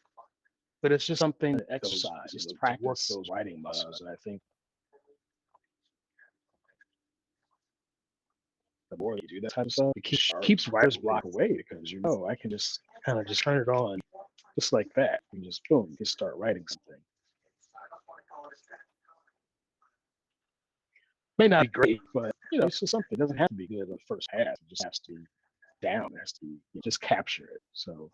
But it's just something to exercise, just to practice work those writing muscles. And I think the more you do that type of stuff, it keeps writer's block away because I can just kind of just turn it on just like that. And just boom, you can start writing something. May not be great, but it's just something. It doesn't have to be good in the first half. It just has to be down. It has to just capture it. So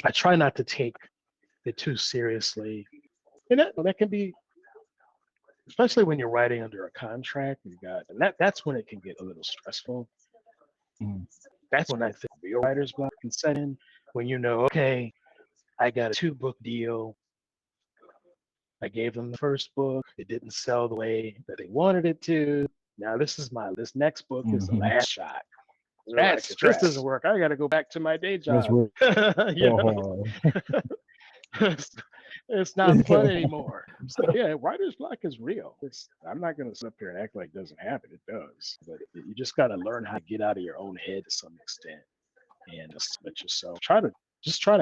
I try not to take it too seriously. And that can be, especially when you're writing under a contract, that's when it can get a little stressful. That's when I think real writer's block can set in, when okay, I got a 2-book deal. I gave them the first book. It didn't sell the way that they wanted it to. Now this next book is the last shot. That's if this doesn't work, I got to go back to my day job. It's not fun anymore. So yeah, writer's block is real. I'm not going to sit up here and act like it doesn't happen. It does. But you just got to learn how to get out of your own head to some extent and just let yourself try to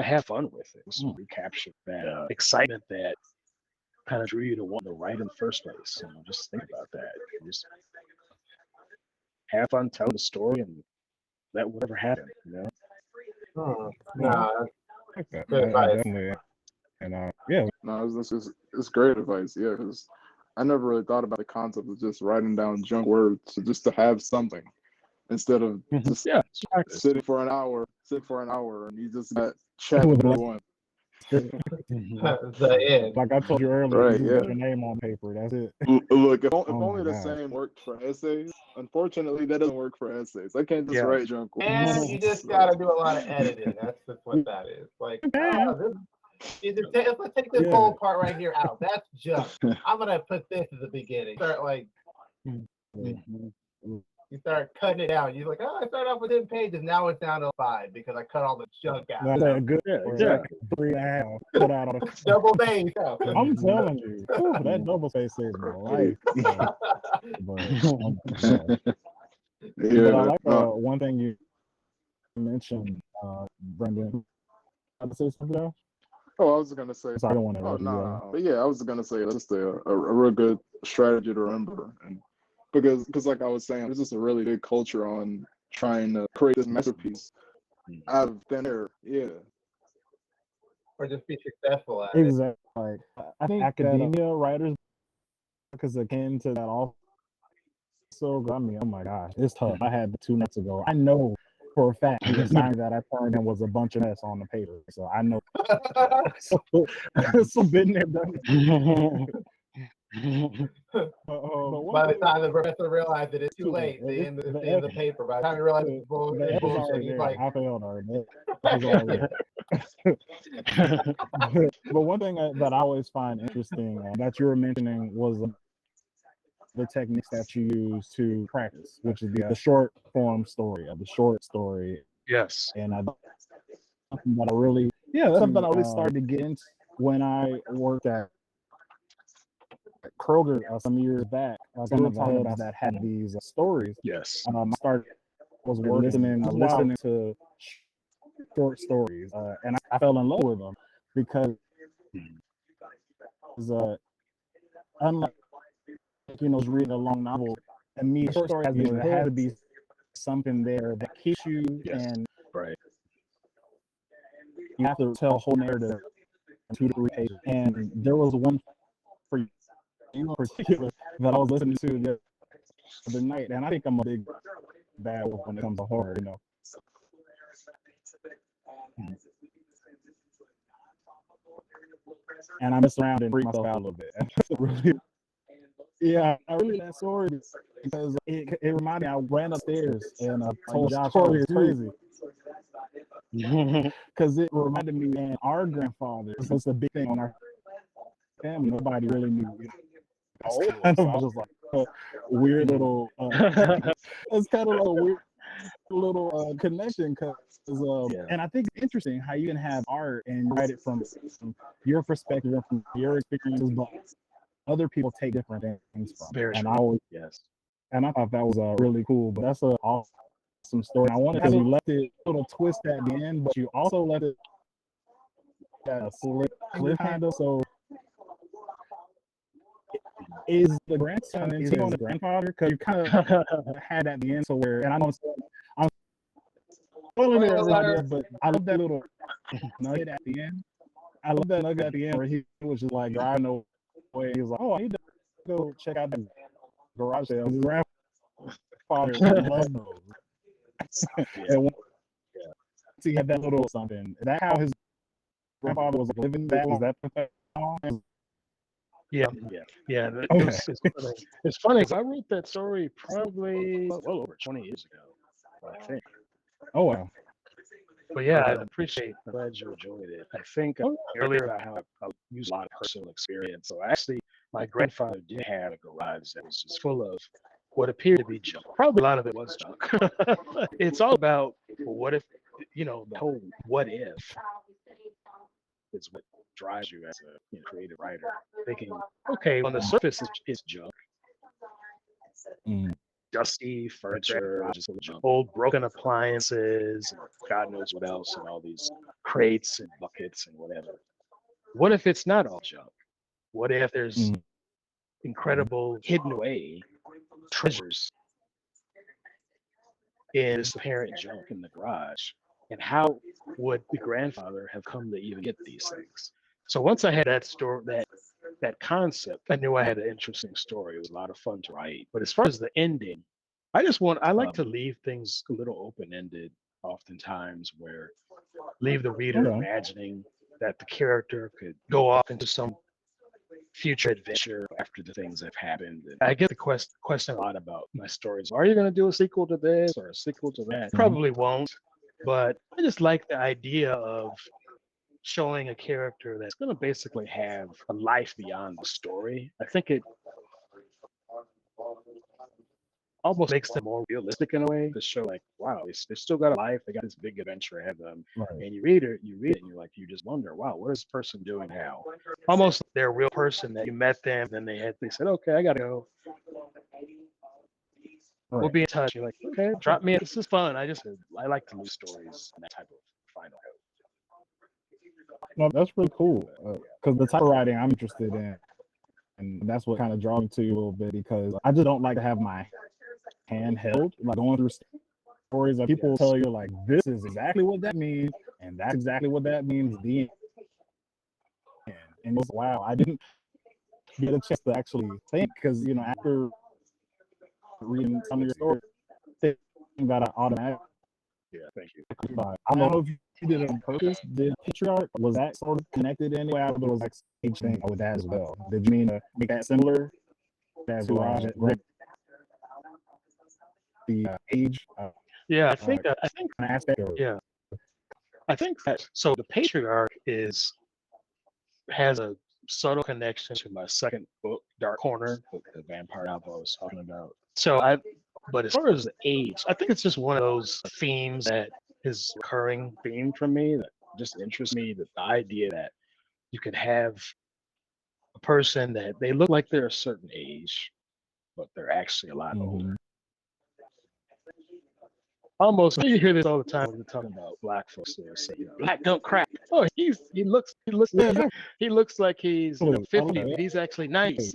have fun with it. Just recapture that excitement that kind of drew you to want to write in the first place. Just think about that. Just have fun telling the story and let whatever happen. Definitely. And no, it's great advice. Yeah, because I never really thought about the concept of just writing down junk words just to have something. instead of just Yeah. sitting for an hour, and you just got chat with everyone. The end. Like I told you earlier, Right, you just yeah. got your name on paper. That's it. Look, if Oh only my the God. same worked for essays. Unfortunately, that doesn't work for essays. I can't just Yeah. write junk. And you just gotta do a lot of editing. That's just what that is. Like, let's take this whole part right here out. That's junk. I'm gonna put this at the beginning. Start like you start cutting it out. You're like, oh, I started off with 10 pages. Now it's down to 5 because I cut all the junk out. That's a good Yeah, exactly. 3.5. Cut out all the. Double days. I'm telling you, whew, that double space saves my life. But I like one thing you mentioned, Brendan. I say something else? Oh, I was gonna say. Sorry, I don't want to. Oh no, but yeah, I was gonna say that's just a real good strategy to remember, and because like I was saying, there's just a really big culture on trying to create this masterpiece out of thin air. Yeah. Or just be successful at it. Exactly. Like, I think academia writers, because akin to that also. I mean, oh my gosh, it's tough. I had 2 nights ago. I know for a fact the assignment that I turned in was a bunch of mess on the paper, so I know. So been there, done it. By the time the professor realized that it's too late, the end of the paper. By the time you realize it's bullshit, he's like, I failed already. But one thing that I always find interesting that you were mentioning was the techniques that you use to practice, which is the short form story, the short story. Yes. And something that I really, that's something I really started to get into when I worked at Kroger some years back. Some of the hubs that had these stories. Yes. I was listening to short stories, and I fell in love with them because unlike reading a long novel, and me, short story has to be something there that keeps you, and right. You have to tell a whole narrative in 2 to 3 pages. And there was one for you in particular that I was listening to the other night, and I think I'm a big bad wolf when it comes to horror, And I mess around and freak myself out a little bit. I really that story because it reminded me. I ran upstairs and told Josh story is crazy because it reminded me, man, our grandfather was a big thing on our family. Nobody really knew. So I was just like a weird little. It's kind of like a weird little connection because. And I think it's interesting how you can have art and write it from your perspective and from your experiences, but other people take different things from. And I thought that was really cool. But that's an awesome story. And I wanted to left it a little twist at the end, but you also let it cliffhanger. So is the grandson is he on the grandfather? Because you kind of had at the end, so where, and I know I'm spoiling it, everybody, but I love that little nugget at the end. I love that nugget at the end where he was just like driving away. He was like, "Oh, I need to go check out the garage sale." His grandfather loved those. And once he had that little something, is that how his grandfather was living? Was that the thing? Yeah. Okay. It's funny because I wrote that story probably well over 20 years ago, I think. Oh wow. But yeah, I appreciate. I'm glad you enjoyed it. I think earlier I used a lot of personal experience. So actually, my grandfather did have a garage that was just full of what appeared to be junk. Probably a lot of it was junk. It's all about what if, the whole what if is what drives you as a creative writer. Thinking, okay, on the surface it's junk. Dusty furniture, just junk. Old broken appliances, and God knows what else, and all these crates and buckets and whatever. What if it's not all junk? What if there's incredible hidden away treasures in this apparent junk in the garage? And how would the grandfather have come to even get these things? So once I had that story, that concept, I knew I had an interesting story. It was a lot of fun to write. But as far as the ending, I like to leave things a little open-ended oftentimes, where leave the reader Okay. imagining that the character could go off into some future adventure after the things that have happened. And I get the question a lot about my stories. Are you going to do a sequel to this or a sequel to that? Probably won't, but I just like the idea of showing a character that's going to basically have a life beyond the story. I think it almost makes them more realistic in a way, to show like, wow, they still got a life, they got this big adventure ahead of them. Right. And you read it, and you're like, you just wonder, wow, what is this person doing now? Almost like they're a real person that you met them, then they said, okay, I gotta go. We'll Right. be in touch. You're like, okay, drop me. This is fun. I like to lose stories in that type of final note. No, that's really cool. Because the type of writing I'm interested in, and that's what kind of draws me to you a little bit, because I just don't like to have my hand held, like going through stories that people tell you like, this is exactly what that means, and that's exactly what that means. The end. And it's, wow, I didn't get a chance to actually think, because after reading some of your stories, thing that I automatically. Yeah, thank you. I don't know if you did it on purpose. Did patriarch, was that sort of connected in any way? I thought it was like stage thing with that as well. Did you mean to make that similar as the age? Yeah, I think Aspect. yeah, I think that so the patriarch has a subtle connection to my second book, Dark Corner, the vampire novel I was talking about. But as far as the age, I think it's just one of those themes that is a recurring theme for me that just interests me. The idea that you can have a person that they look like they're a certain age, but they're actually a lot older. Almost, you hear this all the time when you're talking about black folks. They say, "Black don't crack." Oh, he looks like he's 50, but he's actually nice.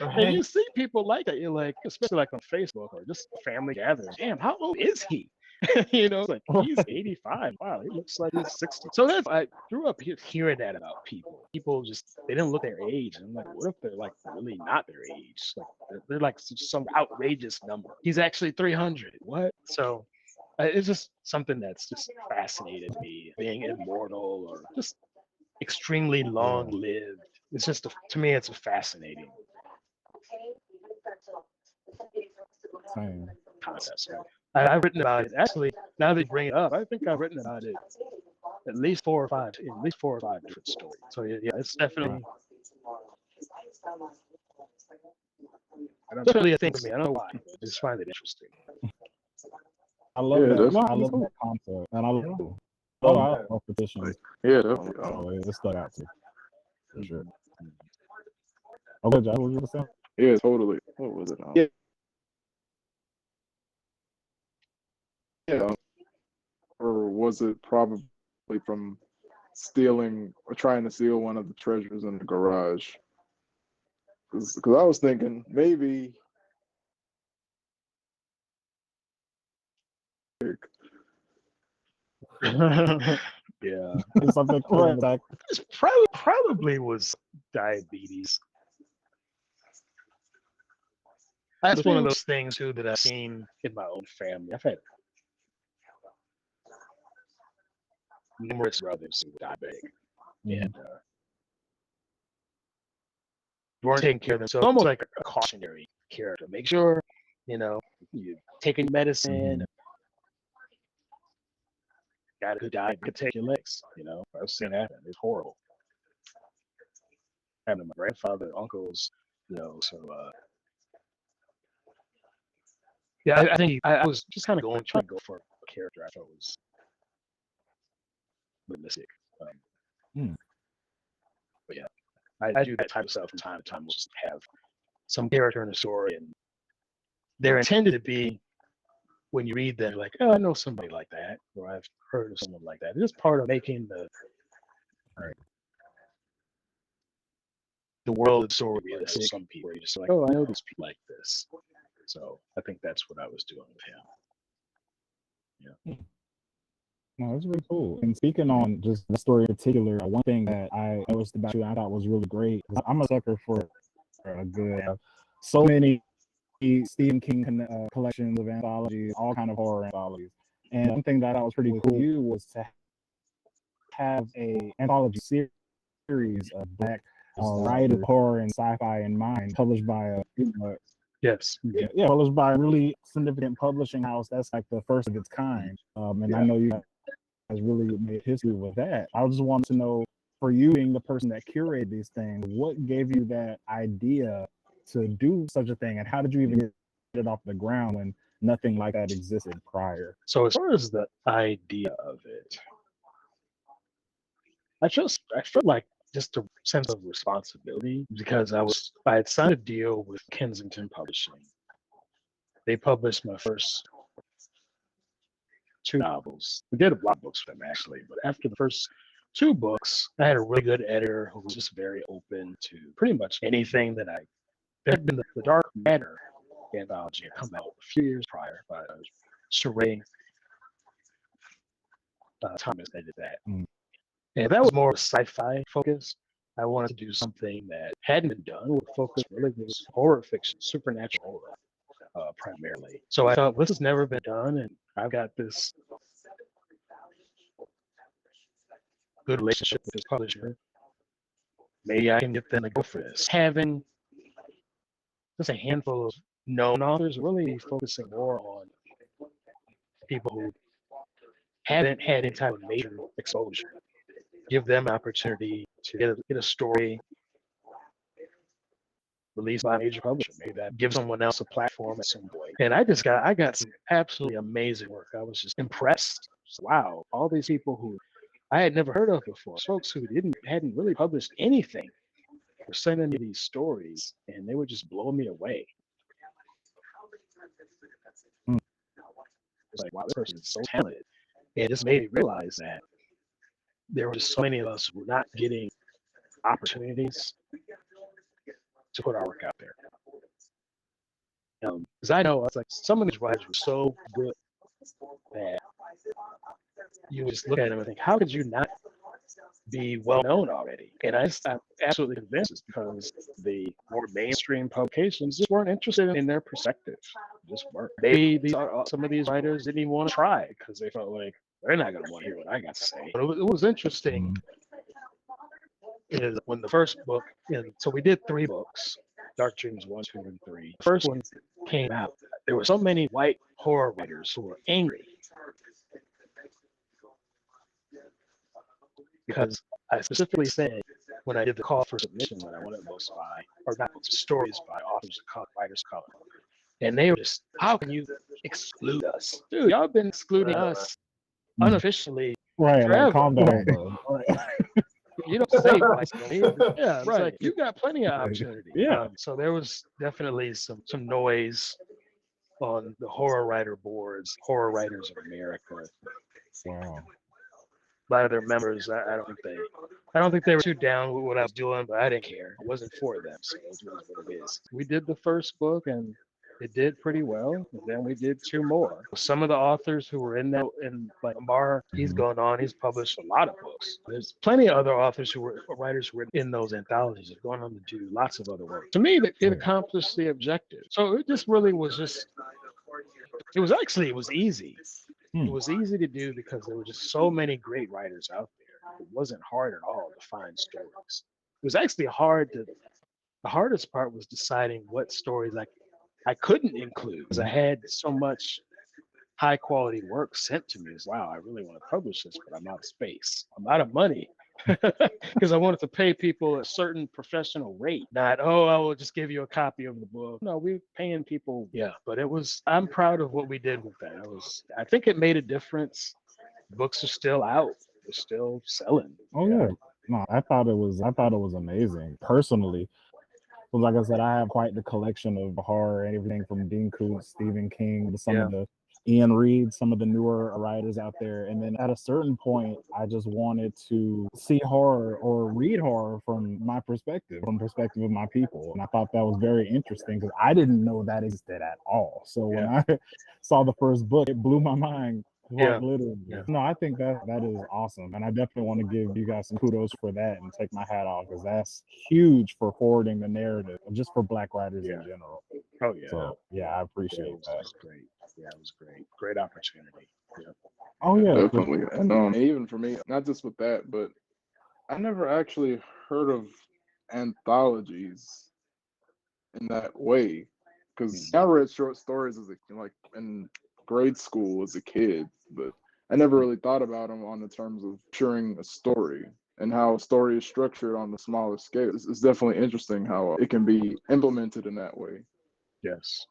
And you see people like that. You're like, especially like on Facebook or just family gatherings. Damn, how old is he? It's like he's 85. Wow, he looks like he's 60. So I grew up hearing that about people. People just they didn't look their age. And I'm like, what if they're like really not their age? Like they're like some outrageous number. He's actually 300. What? So. It's just something that's just fascinated me, being immortal or just extremely long-lived. It's just, to me, it's a fascinating concept. So I've written about it. Actually, now that you bring it up, I think I've written about it at least four or five different stories. So yeah, it's definitely a thing for me. I don't know why, but I just find it interesting. I love that. I love that concept, and I love repetition. Yeah, definitely. It stuck out to me for sure. Okay, Josh, what were you saying? Yeah, totally. What was it? Yeah. Or was it probably from stealing or trying to steal one of the treasures in the garage? Because I was thinking maybe. Yeah, something correct. It probably was diabetes. That's one of those things too that I've seen in my own family. I've had numerous brothers who were diabetic, and weren't taking care of themselves. Almost like a cautionary character. Make sure you're taking medicine. Got to die, could take your legs. I've seen that happen. It's horrible. Happened to my grandfather, uncles, so yeah, I think I was just kind of trying to go for a character I thought was realistic. But yeah, I do that type of stuff from time to time. We'll just have some character in a story, and they're intended to be, when you read them, like, oh, I know somebody like that, or I've heard of someone like that. It's just part of making the world of the story realistic. Some people are just like, oh, I know these people like this. So I think that's what I was doing with him. Yeah. No, that's really cool. And speaking on just the story in particular, one thing that I noticed about you I thought was really great. I'm a sucker for a good, so many Stephen King collections of anthologies, all kind of horror anthologies. And one thing that I was pretty cool with you was to have a anthology series of Black writers, horror and sci-fi in mind, published by a Yes. published by a really significant publishing house that's like the first of its kind. And I know you guys really made history with that. I just wanted to know, for you being the person that curated these things, what gave you that idea to do such a thing, and how did you even get it off the ground when nothing like that existed prior? So as far as the idea of it, I felt like just a sense of responsibility because I had signed a deal with Kensington Publishing. They published my first 2 novels. We did a lot of books for them actually, but after the first 2 books, I had a really good editor who was just very open to pretty much anything that there had been the Dark Matter anthology had come out a few years prior by Sheree Thomas edited that. And that was more of a sci-fi focus. I wanted to do something that hadn't been done with focus really was horror fiction, supernatural horror, primarily. So I thought, this has never been done, and I've got this good relationship with this publisher. Maybe I can get them to go for this. Having just a handful of known authors, really focusing more on people who haven't had any type of major exposure. Give them an opportunity to get a story released by a major publisher. Maybe that gives someone else a platform at some point. And I got some absolutely amazing work. I was just impressed. Wow, all these people who I had never heard of before, folks who hadn't really published anything, were sending me these stories, and they were just blowing me away. It's like, wow, this person is so talented. And it just made me realize that there were just so many of us who were not getting opportunities to put our work out there. Because I know, it's like some of these writers were so good that you would just look at them and think, how could you not be well known already? And I'm absolutely convinced it's because the more mainstream publications just weren't interested in their perspective. Just weren't. Maybe some of these writers didn't even want to try because they felt like they're not going to want to hear what I got to say. But it was interesting is when the first book, so we did 3 books, Dark Dreams 1, 2, and 3. The first one came out. There were so many white horror writers who were angry because I specifically said when I did the call for submission that I wanted books by, or not books, stories by authors of color, writers of color. And they were just, how can you exclude us? Dude, y'all been excluding us unofficially forever. Like, calm down, bro. You don't say like, yeah, it's like you got plenty of opportunity. So there was definitely some noise on the horror writer boards, Horror Writers of America. Wow. A lot of their members, I don't think they were too down with what I was doing, but I didn't care. It wasn't for them, so it was what it is. We did the first book and it did pretty well. And then we did 2 more. Some of the authors who were in that, and like Amar, he's gone on, he's published a lot of books. There's plenty of other authors writers who were in those anthologies have gone on to do lots of other work. To me, it accomplished the objective. So it just really was it was easy. It was easy to do because there were just so many great writers out there. It wasn't hard at all to find stories. It was actually the hardest part was deciding what stories I couldn't include because I had so much high quality work sent to me. Wow, I really want to publish this, but I'm out of space. I'm out of money because I wanted to pay people a certain professional rate. Not, I will just give you a copy of the book. No, we're paying people. Yeah, but I'm proud of what we did with that. I think it made a difference. Books are still out. They're still selling. Oh yeah. No, I thought it was amazing. Personally, well, like I said, I have quite the collection of horror and everything from Dean Koontz, Stephen King, to some of the Ian Reed, some of the newer writers out there. And then at a certain point, I just wanted to see horror or read horror from my perspective, from the perspective of my people. And I thought that was very interesting because I didn't know that existed at all. So when I saw the first book, it blew my mind Like Yeah. literally. Yeah. No, I think that is awesome. And I definitely want to give you guys some kudos for that and take my hat off because that's huge for forwarding the narrative, just for Black writers in Yeah. general. Oh yeah. So yeah, I Yeah, appreciate it that. was great. Yeah, it was great. Great opportunity. Yeah. Oh yeah, for Definitely. And even for me, not just with that, but I never actually heard of anthologies in that way. Because I read short stories as a like in grade school as a kid, but I never really thought about them on the terms of sharing a story and how a story is structured on the smaller scale. It's definitely interesting how it can be implemented in that way. Yes.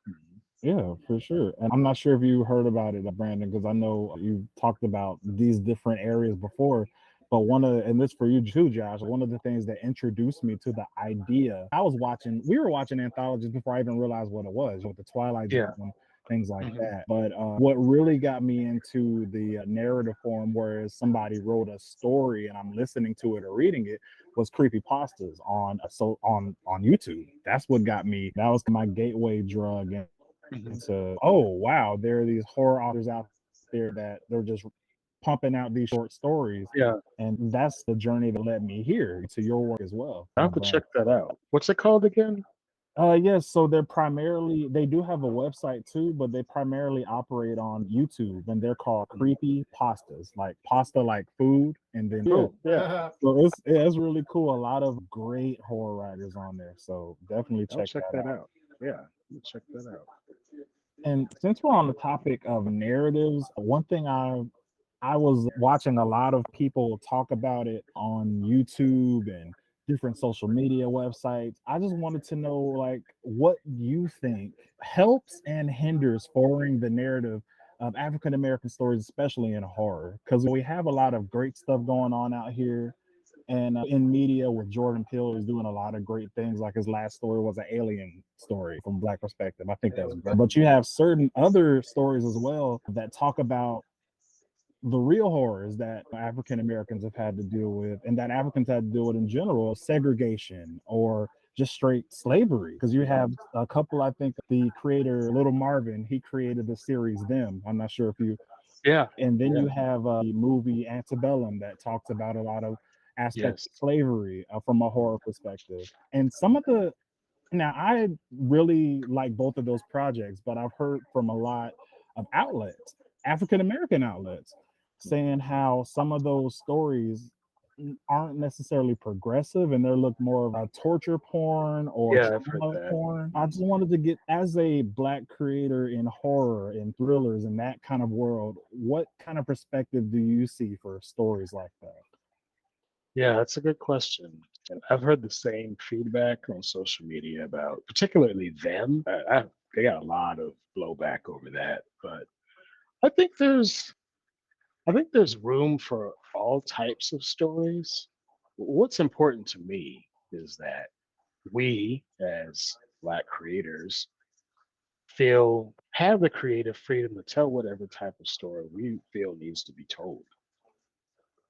Yeah, for sure. And I'm not sure if you heard about it, Brandon, because I know you talked about these different areas before. But and this for you too, Josh, one of the things that introduced me to the idea, we were watching anthologies before I even realized what it was, with the Twilight Yeah. Zone, things like Mhm. that. But what really got me into the narrative form, whereas somebody wrote a story and I'm listening to it or reading it, was creepypastas on YouTube. That's what got me. That was my gateway drug Mhm. into, oh wow, there are these horror authors out there that they're just pumping out these short stories, Yeah. and that's the journey that led me here to your work as well. I have to check that out. What's it called again? Yes, so they do have a website too, but they primarily operate on YouTube, and they're called creepy pastas, like pasta like food, and then Cool. Yeah. so it's really cool. A lot of great horror writers on there, so definitely I'll check check that that out. out. Yeah. I'll check that out. And since we're on the topic of narratives, one thing I was watching a lot of people talk about it on YouTube and different social media websites. I just wanted to know, like, what you think helps and hinders forwarding the narrative of African American stories, especially in horror, because we have a lot of great stuff going on out here. And in media, with Jordan Peele, is doing a lot of great things. Like his last story was an alien story from Black perspective. I think that's great. But you have certain other stories as well that talk about the real horrors that African Americans have had to deal with, and that Africans had to deal with in general, segregation or just straight slavery. Because you have a couple, I think the creator, Little Marvin, he created the series Them. I'm not sure if you, Yeah. and then Yeah. you have the movie Antebellum that talks about a lot of aspects Yes. of slavery from a horror perspective. And some of the, now I really like both of those projects, but I've heard from a lot of outlets, African American outlets, saying how some of those stories aren't necessarily progressive and they look more of a torture porn or Yeah, I've heard trauma that. porn. I just wanted to get, as a Black creator in horror and thrillers and that kind of world, what kind of perspective do you see for stories like that? Yeah, that's a good question. And I've heard the same feedback on social media about particularly them. They got a lot of blowback over that, but I think there's I think there's room for all types of stories. What's important to me is that we as Black creators have the creative freedom to tell whatever type of story we feel needs to be told,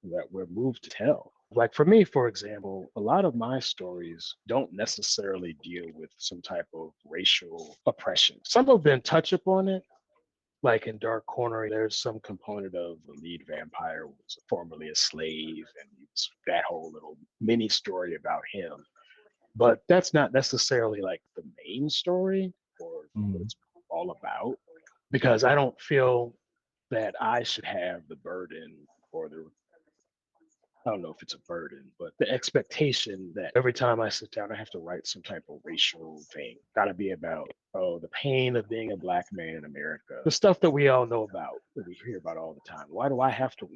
that we're moved to tell. Like for me, for example, a lot of my stories don't necessarily deal with some type of racial oppression. Some of them touch upon it. Like in Dark Corner, there's some component of the lead vampire was formerly a slave, and it's that whole little mini story about him. But that's not necessarily like the main story or what Mm. it's all about, because I don't feel that I should have the burden or the I don't know if it's a burden, but the expectation that every time I sit down, I have to write some type of racial thing. Got to be about, oh, the pain of being a Black man in America, the stuff that we all know about, that we hear about all the time. Why do I have to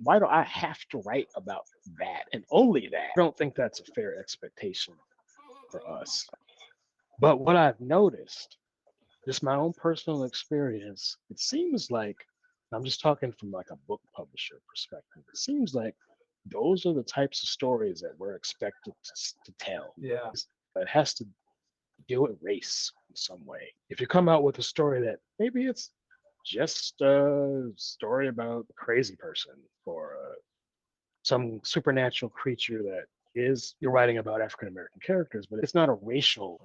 write about that and only that? I don't think that's a fair expectation for us. But what I've noticed, just my own personal experience, it seems like, I'm just talking from like a book publisher perspective. It seems like those are the types of stories that we're expected to tell. Yeah. It has to deal with race in some way. If you come out with a story that maybe it's just a story about a crazy person or some supernatural creature that you're writing about African American characters, but it's not a racial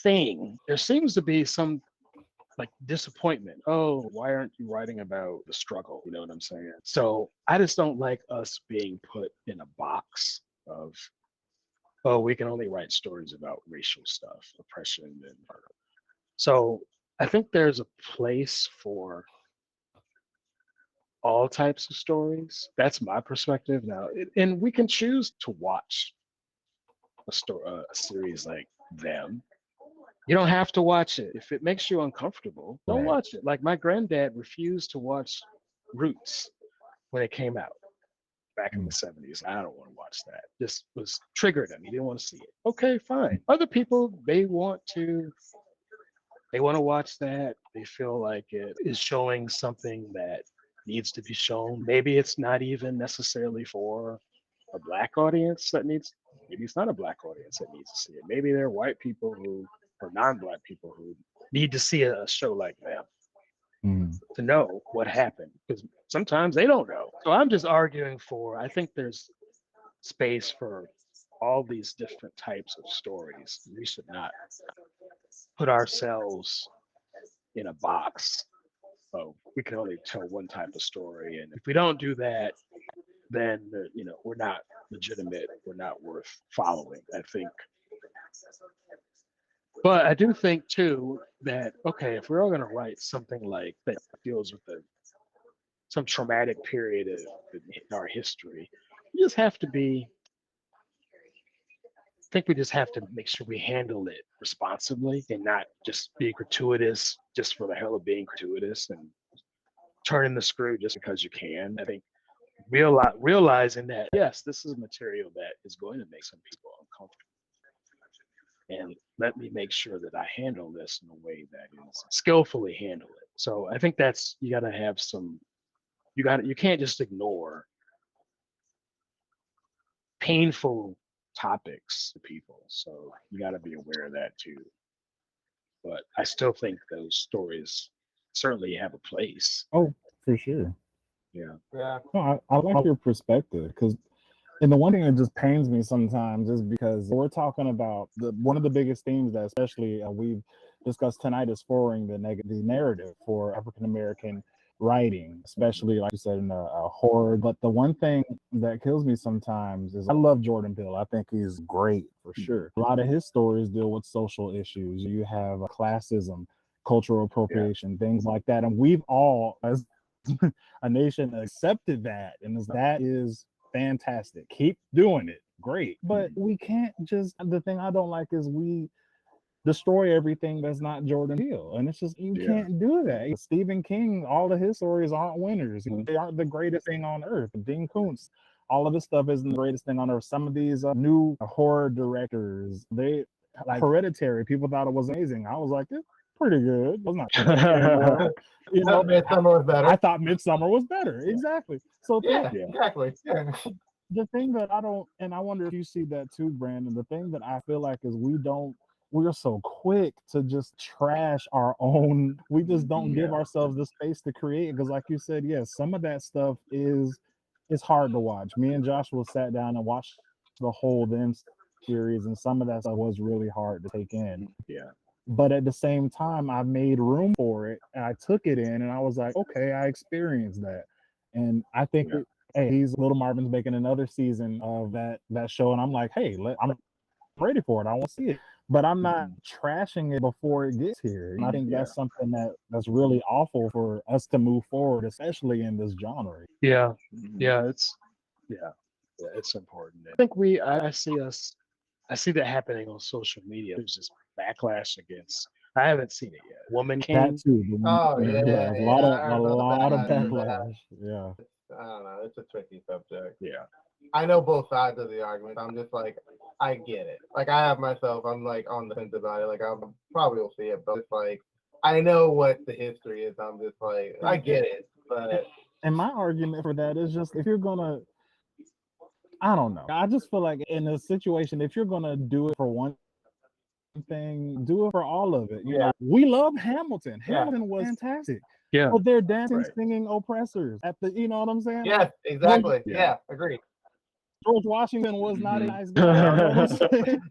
thing. There seems to be some like disappointment. Oh, why aren't you writing about the struggle? You know what I'm saying? So I just don't like us being put in a box of, oh, we can only write stories about racial stuff, oppression, and murder. So I think there's a place for all types of stories. That's my perspective now, and we can choose to watch a series like them. You don't have to watch it. If it makes you uncomfortable, don't watch it. Like my granddad refused to watch Roots when it came out back in the 70s. I don't want to watch that. This was triggered him. He didn't want to see it. Okay, fine. Other people, they want to watch that. They feel like it is showing something that needs to be shown. Maybe it's not even necessarily for a black audience maybe it's not a black audience that needs to see it. Maybe there are white people or non-black people who need to see a show like them to know what happened, because sometimes they don't know. So I'm just arguing I think there's space for all these different types of stories. We should not put ourselves in a box of we can only tell one type of story, and if we don't do that, then we're not legitimate, we're not worth following, I think. But I do think too that, okay, if we're all going to write something like that deals with some traumatic period in our history, we just have to make sure we handle it responsibly and not just be gratuitous just for the hell of being gratuitous and turning the screw just because you can. I think realizing that, yes, this is material that is going to make some people uncomfortable. And let me make sure that I handle this in a way that is skillfully handle it. So I think you got to have you can't just ignore painful topics to people. So you got to be aware of that too. But I still think those stories certainly have a place. Oh, for sure. Yeah. No, I like your perspective, because, and the one thing that just pains me sometimes is because we're talking about one of the biggest themes that especially we've discussed tonight is forwarding the narrative for African American writing, especially like you said in a horror. But the one thing that kills me sometimes is I love Jordan Peele. I think he's great for sure. A lot of his stories deal with social issues. You have classism, cultural appropriation, things like that, and we've all as a nation accepted that, and that is fantastic. Keep doing it. Great. But we can't just, the thing I don't like is we destroy everything that's not Jordan Peele. And it's just, you can't do that. Stephen King, all of his stories aren't winners. They aren't the greatest thing on earth. Dean Koontz, all of this stuff isn't the greatest thing on earth. Some of these new horror directors, they like Hereditary, people thought it was amazing. I was like, it's pretty good. It was not Midsommar was better. I thought Midsommar was better. Exactly. So exactly. Yeah. The thing that I don't, and I wonder if you see that too, Brandon, the thing that I feel like is we're so quick to just trash our own, we just don't give ourselves the space to create, because like you said, yes, some of that stuff is hard to watch. Me and Joshua sat down and watched the whole Them series, and some of that stuff was really hard to take in. Yeah. But at the same time, I made room for it, and I took it in, and I was like, okay, I experienced that. And I think Little Marvin's making another season of that show, and I'm like, hey, I'm ready for it. I want to see it, but I'm not trashing it before it gets here. And I think that's something that's really awful for us to move forward, especially in this genre. It's important. I think I see that happening on social media. There's just backlash against. I haven't seen it yet. Woman King. That too. A lot of backlash. Yeah. I don't know. It's a tricky subject. Yeah. I know both sides of the argument. I'm just like, I get it. Like I have myself, I'm like on the fence about it. Like I probably will see it, but it's like I know what the history is. I'm just like, I get it. But and my argument for that is just, if you're gonna, I don't know. I just feel like in a situation, if you're gonna do it for one thing, do it for all of it. You know, we love Hamilton. Hamilton was fantastic. Yeah. But they're dancing, singing oppressors at the, you know what I'm saying? Yeah, exactly. Yeah, agree. George Washington was not a nice guy. You know what I'm saying? And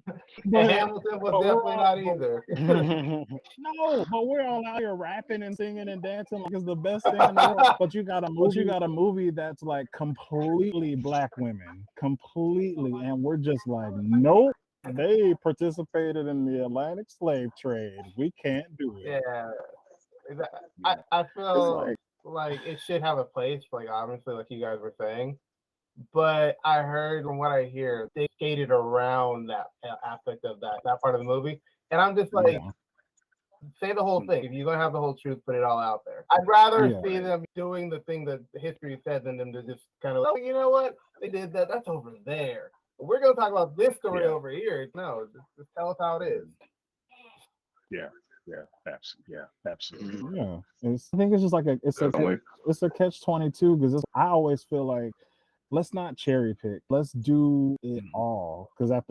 But, Hamilton was but we're definitely all- not but- either. No, but we're all out here rapping and singing and dancing like it's the best thing in the world. But you got a movie that's like completely black women, completely, and we're just like, nope. They participated in the Atlantic slave trade. We can't do it. Yeah. I feel It's like it should have a place, like obviously, like you guys were saying. But I heard from what I hear, they skated around that aspect of that part of the movie, and I'm just like, Yeah. say the whole thing. If you're gonna have the whole truth, put it all out there. I'd rather Yeah. see them doing the thing that history said than them to just kind of, oh, you know what, they did that. That's over there. We're gonna talk about this story over here. No, just tell us how it is. Absolutely. Yeah, I think it's just like it's Definitely. a catch-22 because I always feel like let's not cherry pick. Let's do it all because by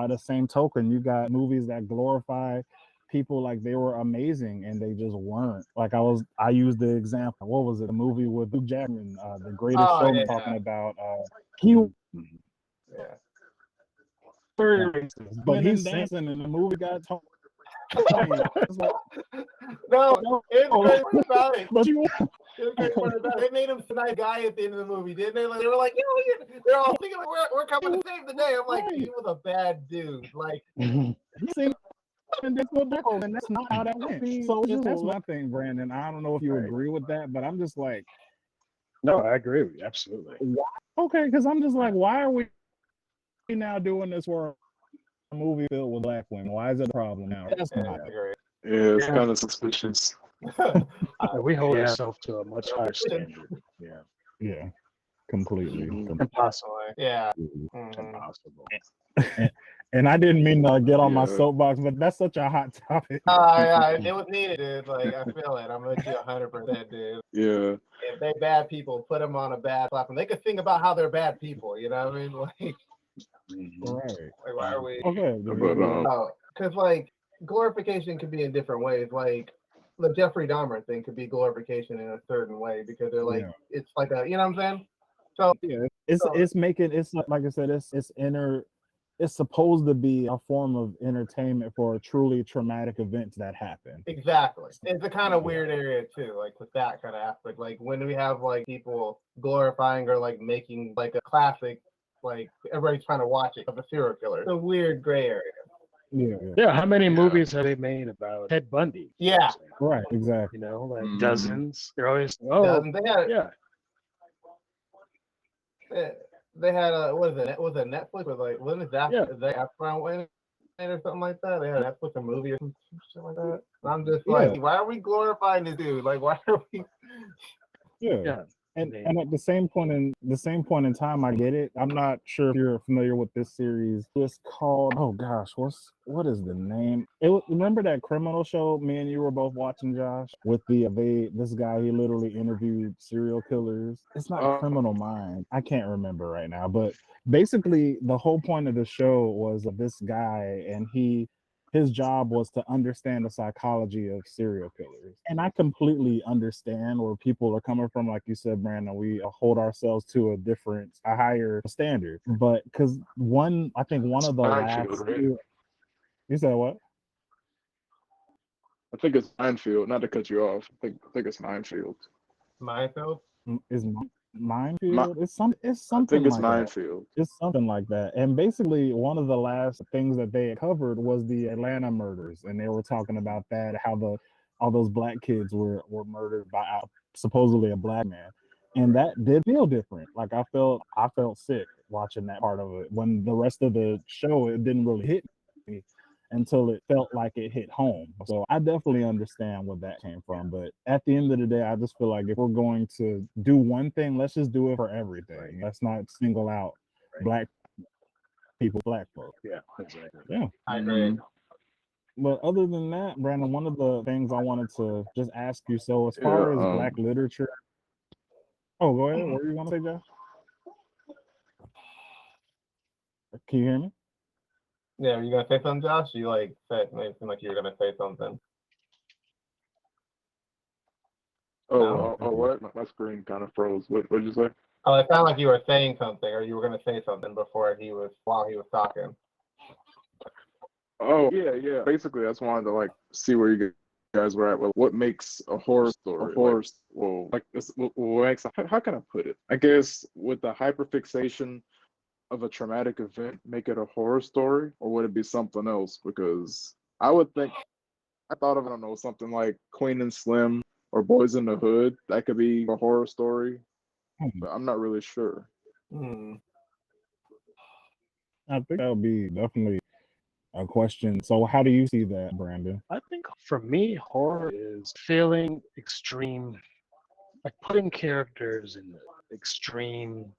the same token, you got movies that glorify people like they were amazing and they just weren't. Like I used the example. What was it? A movie with Hugh Jackman, The Greatest Showman, talking about he was Yeah. very racist, but he's dancing and the movie got told. It's like, No, it's great part about it. but you It's great part about it. They made him a nice guy at the end of the movie, didn't they? Like, they were like, they're all thinking like, we're coming to save the day. I'm like, he was a bad dude. Like, and that's not how that went. So that's my thing, Brandon. I don't know if you agree with that, but I'm just like, No, I agree with you. Absolutely. okay, because I'm just like, why are we now doing this for a movie filled with black women? Why is it a problem now? That's not. Yeah, it's kind of suspicious. We hold ourselves to a much higher standard. Yeah, completely. Impossible. Yeah. Impossible. And I didn't mean to get on my Yeah. soapbox, but that's such a hot topic. It was needed, dude. Like, I feel it. I'm with you 100%, dude. Yeah. If they bad people, put them on a bad platform. They could think about how they're bad people. You know what I mean? Like, Right. why are we? Okay. But Because like glorification could be in different ways. Like the Jeffrey Dahmer thing could be glorification in a certain way because they're like it's like a, you know what I'm saying? So yeah, it's like I said, it's supposed to be a form of entertainment for truly traumatic events that happen. Exactly. It's a kind of weird area too, like with that kind of aspect. Like when we have like people glorifying or like making like a classic, like everybody's trying to watch it of a serial killer. It's a weird gray area. Yeah. How many movies have they made about Ted Bundy? Yeah. Right. Exactly. You know, like dozens. They're always They had a what is it? Was it Netflix or like when is that? Is that Afron Wayne or something like that? They had a Netflix or movie or some shit like that. And I'm just like, why are we glorifying this dude? Like, why are we? Yeah. And at the same point in time, I get it. I'm not sure if you're familiar with this series. It's called, oh gosh, what is the name? Remember that criminal show me and you were both watching, Josh, with this guy, he literally interviewed serial killers. It's not Criminal Minds. I can't remember right now, but basically the whole point of the show was of this guy, and his job was to understand the psychology of serial killers. And I completely understand where people are coming from. Like you said, Brandon, we hold ourselves to a higher standard. But because I think one of the last... You said what? I think it's Minefield, not to cut you off. I think it's Minefield. Minefield? Is Minefield? It's something. I think it's like Minefield. That. It's something like that. And basically, one of the last things that they had covered was the Atlanta murders, and they were talking about that, how all those black kids were murdered by supposedly a black man, and that did feel different. Like I felt sick watching that part of it. When the rest of the show, it didn't really hit me until it felt like it hit home. So I definitely understand where that came from. But at the end of the day, I just feel like if we're going to do one thing, let's just do it for everything. Let's not single out black people, black folks. Yeah, exactly. Yeah. I agree. But other than that, Brandon, one of the things I wanted to just ask you, so as far as black literature... Oh, go ahead. What were you going to say, Josh? Can you hear me? Yeah, you gonna say something, Josh? You made it seem like you were gonna say something. What? My screen kind of froze. What did you say? Oh, it sounded like you were saying something, or you were going to say something while he was talking. Oh yeah. Basically, I just wanted to like see where you guys were at. Well, what makes a horror story? What makes how can I put it? I guess with the hyperfixation of a traumatic event, make it a horror story, or would it be something else? Because I would think I thought of I don't know something like Queen and Slim or Boys in the Hood. That could be a horror story, but I'm not really sure. I think that would be definitely a question. So how do you see that, Brandon? I think for me, horror is feeling extreme, like putting characters in extreme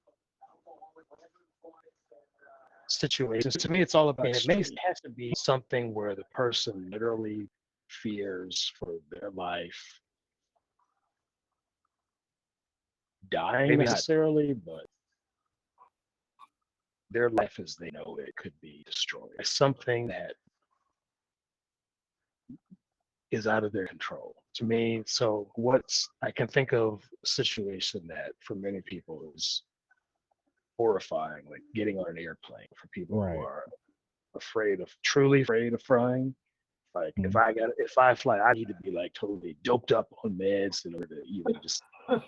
situations. To me, it's all about it has to be something where the person literally fears for their life dying. Maybe necessarily, but their life as they know it could be destroyed. It's something that is out of their control. To me, so I can think of a situation that for many people is horrifying, like getting on an airplane for people who are truly afraid of flying. Like if I fly, I need to be like totally doped up on meds in order to even just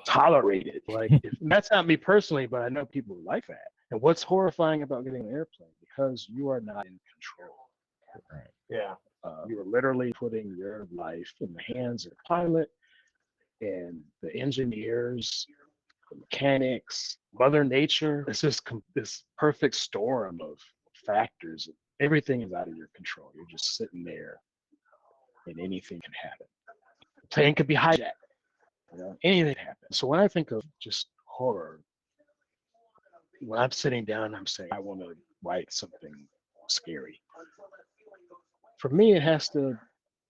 tolerate it. Like that's not me personally, but I know people like that. And what's horrifying about getting on an airplane? Because you are not in control. Right. Yeah. You are literally putting your life in the hands of the pilot and the engineers, the mechanics, Mother Nature. It's just this perfect storm of factors. Everything is out of your control. You're just sitting there, and anything can happen. The plane could be hijacked. Anything can happen. So when I think of just horror, when I'm sitting down, I'm saying I want to write something scary. For me, it has to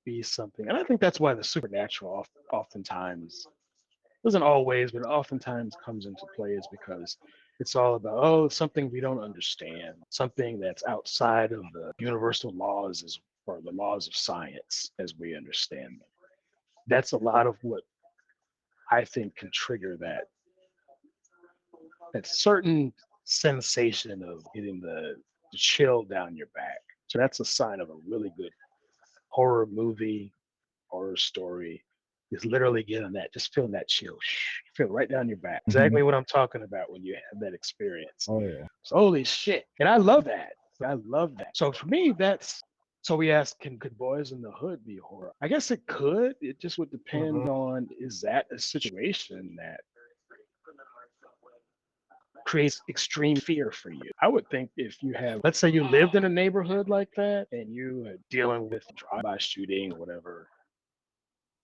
be something, and I think that's why the supernatural oftentimes doesn't always, but oftentimes comes into play is because it's all about something we don't understand, something that's outside of the universal laws or the laws of science as we understand them. That's a lot of what I think can trigger that certain sensation of getting the chill down your back. So that's a sign of a really good horror movie, horror story, is literally getting that, just feeling that chill, feel right down your back. Exactly what I'm talking about when you have that experience. Oh yeah. So, holy shit. And I love that. So for me, so we asked, could Boys in the Hood be horror? I guess it could. It just would depend on, is that a situation that creates extreme fear for you? I would think if you have, let's say you lived in a neighborhood like that and you are dealing with drive-by shooting or whatever,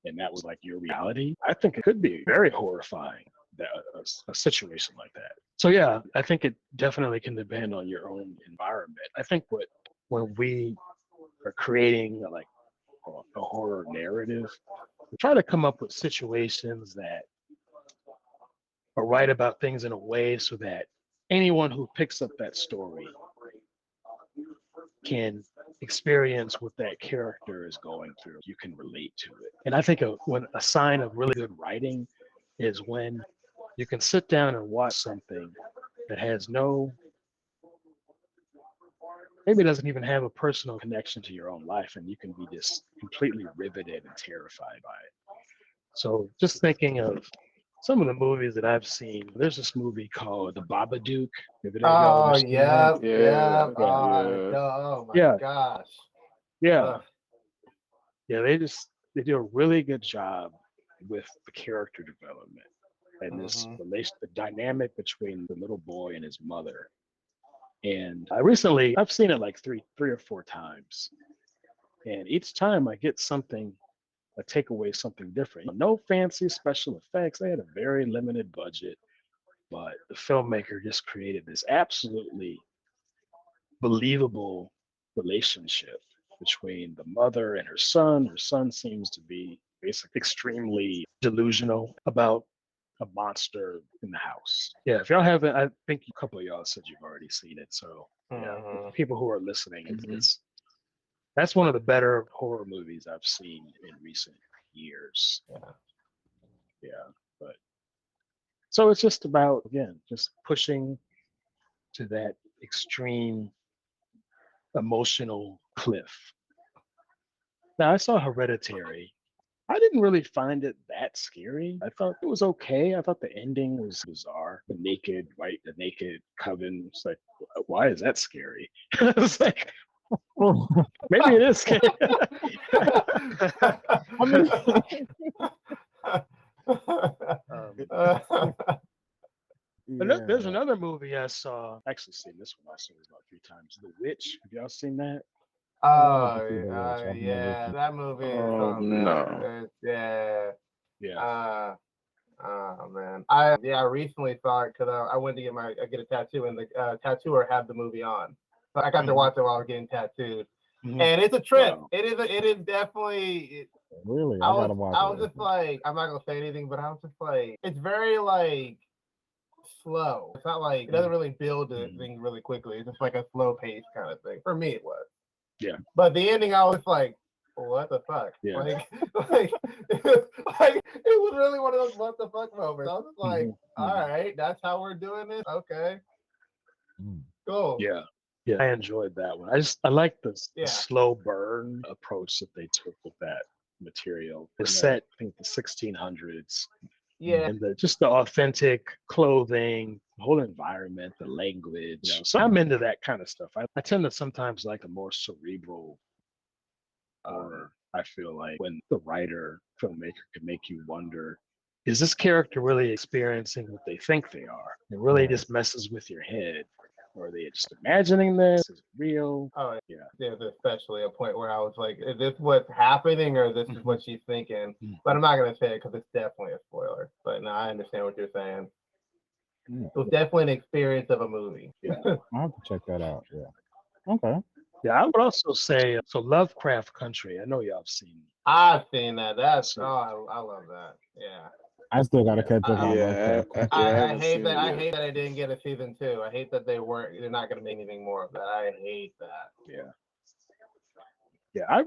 and that was like your reality, I think it could be very horrifying, a situation like that. So yeah, I think it definitely can depend on your own environment. I think when we are creating like a horror narrative, we try to come up with situations that are right about things in a way so that anyone who picks up that story can experience what that character is going through. You can relate to it. And I think when a sign of really good writing is when you can sit down and watch something that has maybe doesn't even have a personal connection to your own life, and you can be just completely riveted and terrified by it. So just thinking of some of the movies that I've seen, there's this movie called The Babadook. Maybe y'all ever seen that? Yeah. Oh my gosh. Yeah. Yeah, they do a really good job with the character development and this the dynamic between the little boy and his mother. And I've seen it like three or four times. And each time I get I take away something different. No fancy special effects. They had a very limited budget, but the filmmaker just created this absolutely believable relationship between the mother and her son. Her son seems to be basically extremely delusional about a monster in the house. Yeah, if y'all haven't, I think a couple of y'all said you've already seen it. So yeah, people who are listening, that's one of the better horror movies I've seen in recent years. Yeah, but So it's just about, again, just pushing to that extreme emotional cliff. Now, I saw Hereditary. I didn't really find it that scary. I thought it was okay. I thought the ending was bizarre. The naked coven. It's like, why is that scary? It's like, maybe it is scary. I mean, There's another movie I saw. Actually, seen this one also about 3 times. The Witch. Have y'all seen that? Yeah, that movie is Oh something. no. Yeah. Yeah. Oh man, I recently saw it because I went to get a tattoo, and the tattooer had the movie on, so I got to watch it while I was getting tattooed, and it's a trip. Wow. It is definitely. really, I gotta watch was it. just like, I'm not gonna say anything, but I was just like, it's very like slow. It's not like it doesn't really build things really quickly. It's just like a slow pace kind of thing. For me, it was. Yeah. But the ending, I was like, what the fuck? Yeah. Like it was really one of those what the fuck moments. I was just like, all right, that's how we're doing this. Okay. Cool. Yeah. Yeah. I enjoyed that one. I like the slow burn approach that they took with that material. The set, I think the 1600s. Yeah. And just the authentic clothing, the whole environment, the language. So I'm into that kind of stuff. I tend to sometimes like a more cerebral horror. I feel like when the writer, filmmaker can make you wonder, is this character really experiencing what they think they are? It really just messes with your head. Or are they just imagining this? Is it real? Oh Yeah. There's especially a point where I was like, is this what's happening or this is what she's thinking? But I'm not gonna say it because it's definitely a spoiler. But no, I understand what you're saying. It was definitely an experience of a movie. Yeah. I'll have to check that out. Yeah. Okay. Yeah, I would also say so. Lovecraft Country. I know y'all have seen. I've seen that. I love that. Yeah. I still gotta catch up on Yeah, Lovecraft. I I haven't hate seen that. it I yet. hate that I didn't get a season 2. I hate that they're not going to make anything more of that. I hate that. Yeah. Yeah, I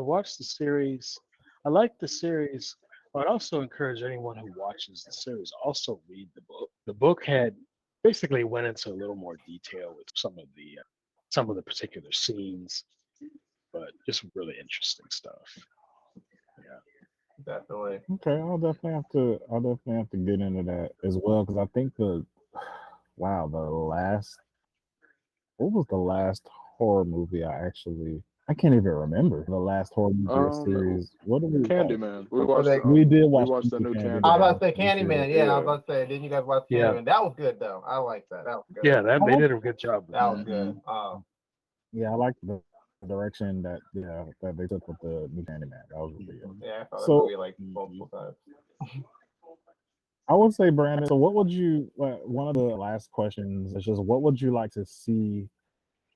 watched the series. I like the series. I'd also encourage anyone who watches the series also read the book. The book had basically went into a little more detail with some of the particular scenes, but just really interesting stuff. Yeah. Definitely. Okay, I'll definitely have to get into that as well because I think what was the last horror movie I can't even remember the last horror movie series. What did we watch? Candyman. We did watch. We watched the new I Candyman. was about to say Candyman. Yeah, I was about to say, didn't you guys watch Candyman? That was good though. I like that. That was good. Yeah, they did a good job. That was good. Yeah, I like the direction that they took with the new Candyman. That was really good. Yeah, I saw that movie like multiple times. I would say, Brandon. So, what would you? One of the last questions is just, what would you like to see,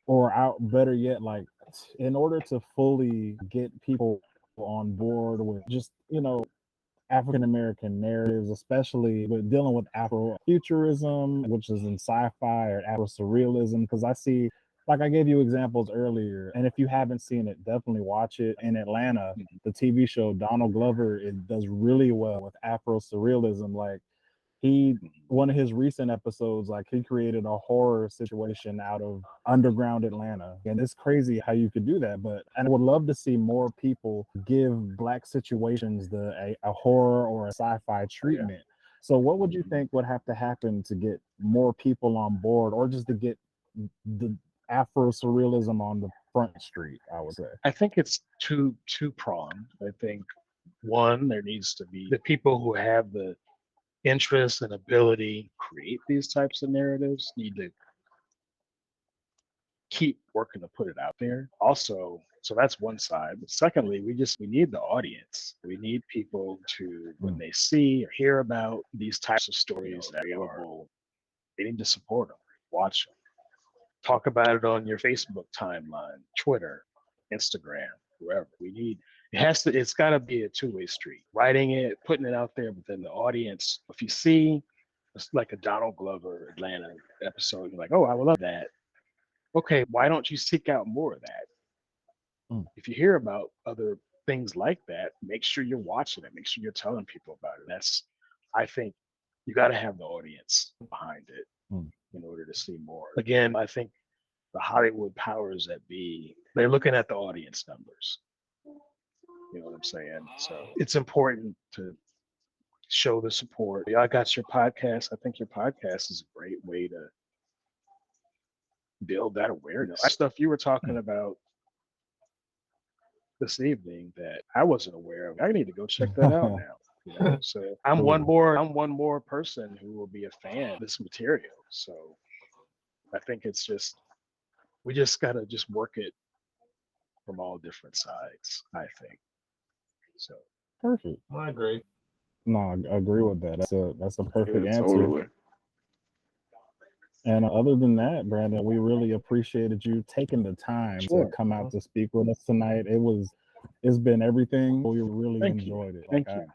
or better yet, like, in order to fully get people on board with just African American narratives, especially with dealing with Afrofuturism, which is in sci-fi, or Afro surrealism, because I see. Like I gave you examples earlier, and if you haven't seen it, definitely watch it. In Atlanta, the TV show, Donald Glover, it does really well with Afro surrealism. Like one of his recent episodes, like he created a horror situation out of underground Atlanta, and it's crazy how you could do that. And I would love to see more people give Black situations a horror or a sci-fi treatment. So, what would you think would have to happen to get more people on board, or just to get the Afro surrealism on the front street? I would say. I think it's two pronged. I think one, there needs to be the people who have the interest and ability to create these types of narratives need to keep working to put it out there. Also, so that's one side. But secondly, we need the audience. We need people to, when they see or hear about these types of stories that are available, they need to support them, watch them. Talk about it on your Facebook timeline, Twitter, Instagram, wherever. It's got to be a two-way street. Writing it, putting it out there, but then the audience, if you see, it's like a Donald Glover Atlanta episode, you're like, oh, I would love that. Okay, why don't you seek out more of that? If you hear about other things like that, make sure you're watching it. Make sure you're telling people about it. I think you got to have the audience behind it in order to see more. Again, I think the Hollywood powers that be, they're looking at the audience numbers. You know what I'm saying? So it's important to show the support. Y'all got your podcast. I think your podcast is a great way to build that awareness. Stuff you were talking about this evening that I wasn't aware of. I need to go check that out now. You know? So I'm one more person who will be a fan of this material. So I think it's just, we just gotta just work it from all different sides, I think. So Perfect. I agree. No, I agree with that. That's a perfect Yeah, answer. totally. And other than that, Brandon, we really appreciated you taking the time to come out to speak with us tonight. It's been everything. We really enjoyed it. Thank you.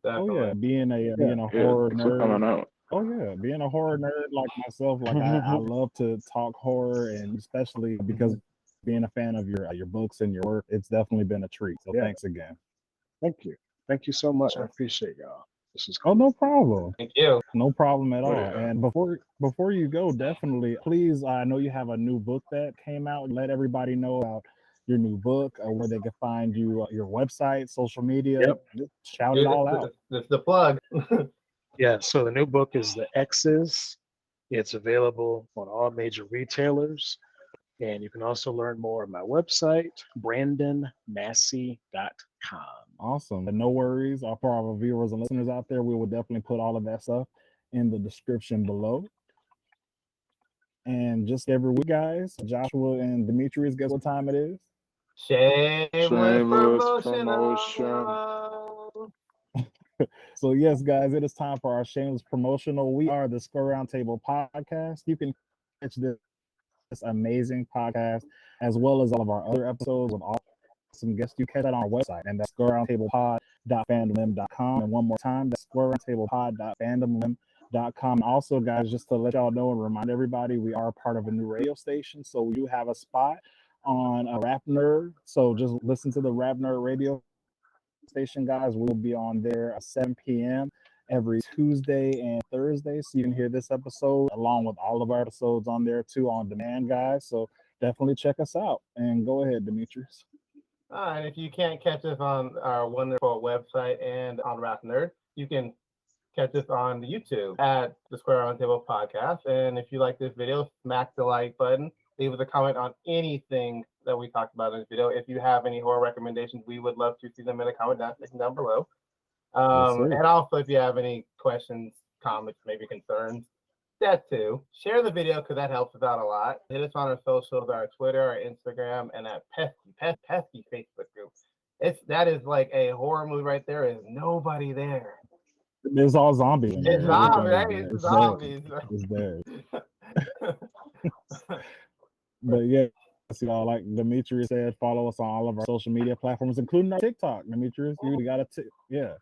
Oh yeah, being a horror thanks for coming nerd. out. Oh yeah, being a horror nerd like myself, like I love to talk horror, and especially because being a fan of your books and your work, it's definitely been a treat. So thanks again. Thank you so much. I appreciate y'all. This is cool. Oh, no problem. Thank you. No problem at all. Yeah. And before you go, definitely, please, I know you have a new book that came out. Let everybody know about your new book, where they can find you, your website, social media. Yep. Just shout it all out. That's the plug. Yeah, so the new book is The X's. It's available on all major retailers. And you can also learn more on my website, brandonmassey.com. Awesome. And no worries. For our viewers and listeners out there, we will definitely put all of that stuff in the description below. And just every week, guys, Joshua and Dmitri, guess what time it is? Shameless promotion. So yes, guys, it is time for our shameless promotional. We are the Square Roundtable Podcast. You can catch this amazing podcast as well as all of our other episodes with awesome guests. You catch that on our website, and that's squareroundtablepod.fandomlim.com. And one more time, that's squareroundtablepod.fandomlim.com. Also, guys, just to let y'all know and remind everybody, we are part of a new radio station, so we do have a spot on a Rap Nerd. So just listen to the Rap Nerd radio station, guys. We'll be on there at 7 p.m. every Tuesday and Thursday, so you can hear this episode along with all of our episodes on there too on demand, guys. So definitely check us out. And go ahead, Demetrius. And if you can't catch us on our wonderful website and on Rap Nerd, you can catch us on YouTube at the Square Roundtable Podcast. And if you like this video, smack the like button. Leave us a comment on anything that we talked about in this video. If you have any horror recommendations, we would love to see them in the comment section down below. And also, if you have any questions, comments, maybe concerns, that too, share the video because that helps us out a lot. Hit us on our socials, our Twitter, our Instagram, and that pesky Facebook group. That is like a horror movie right there. There's nobody there. There's all zombies. It's zombies, right? It's zombies. It's there. But yeah, y'all, like Dmitri said, follow us on all of our social media platforms, including our TikTok. Demetrius, you got yeah.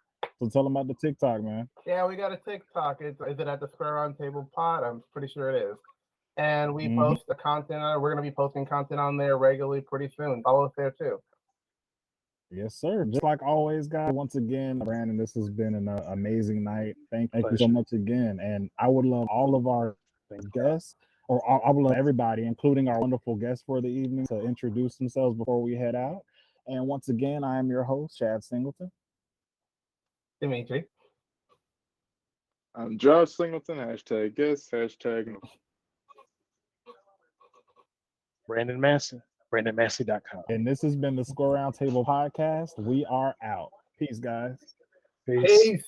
So tell them about the TikTok, man. Yeah, we got a TikTok. Is it at the Square Roundtable Pod? I'm pretty sure it is. And we post the content on it. We're going to be posting content on there regularly pretty soon. Follow us there too. Yes, sir. Just like always, guys, once again, Brandon, this has been an amazing night. Thank you so much again. And I would love all of our guests, or I would love everybody, including our wonderful guests for the evening, to introduce themselves before we head out. And once again, I am your host, Chad Singleton. Dmitri. I'm Josh Singleton, hashtag guest, hashtag Brandon Massey, brandonmassey.com. And this has been the Square Roundtable Podcast. We are out. Peace, guys. Peace.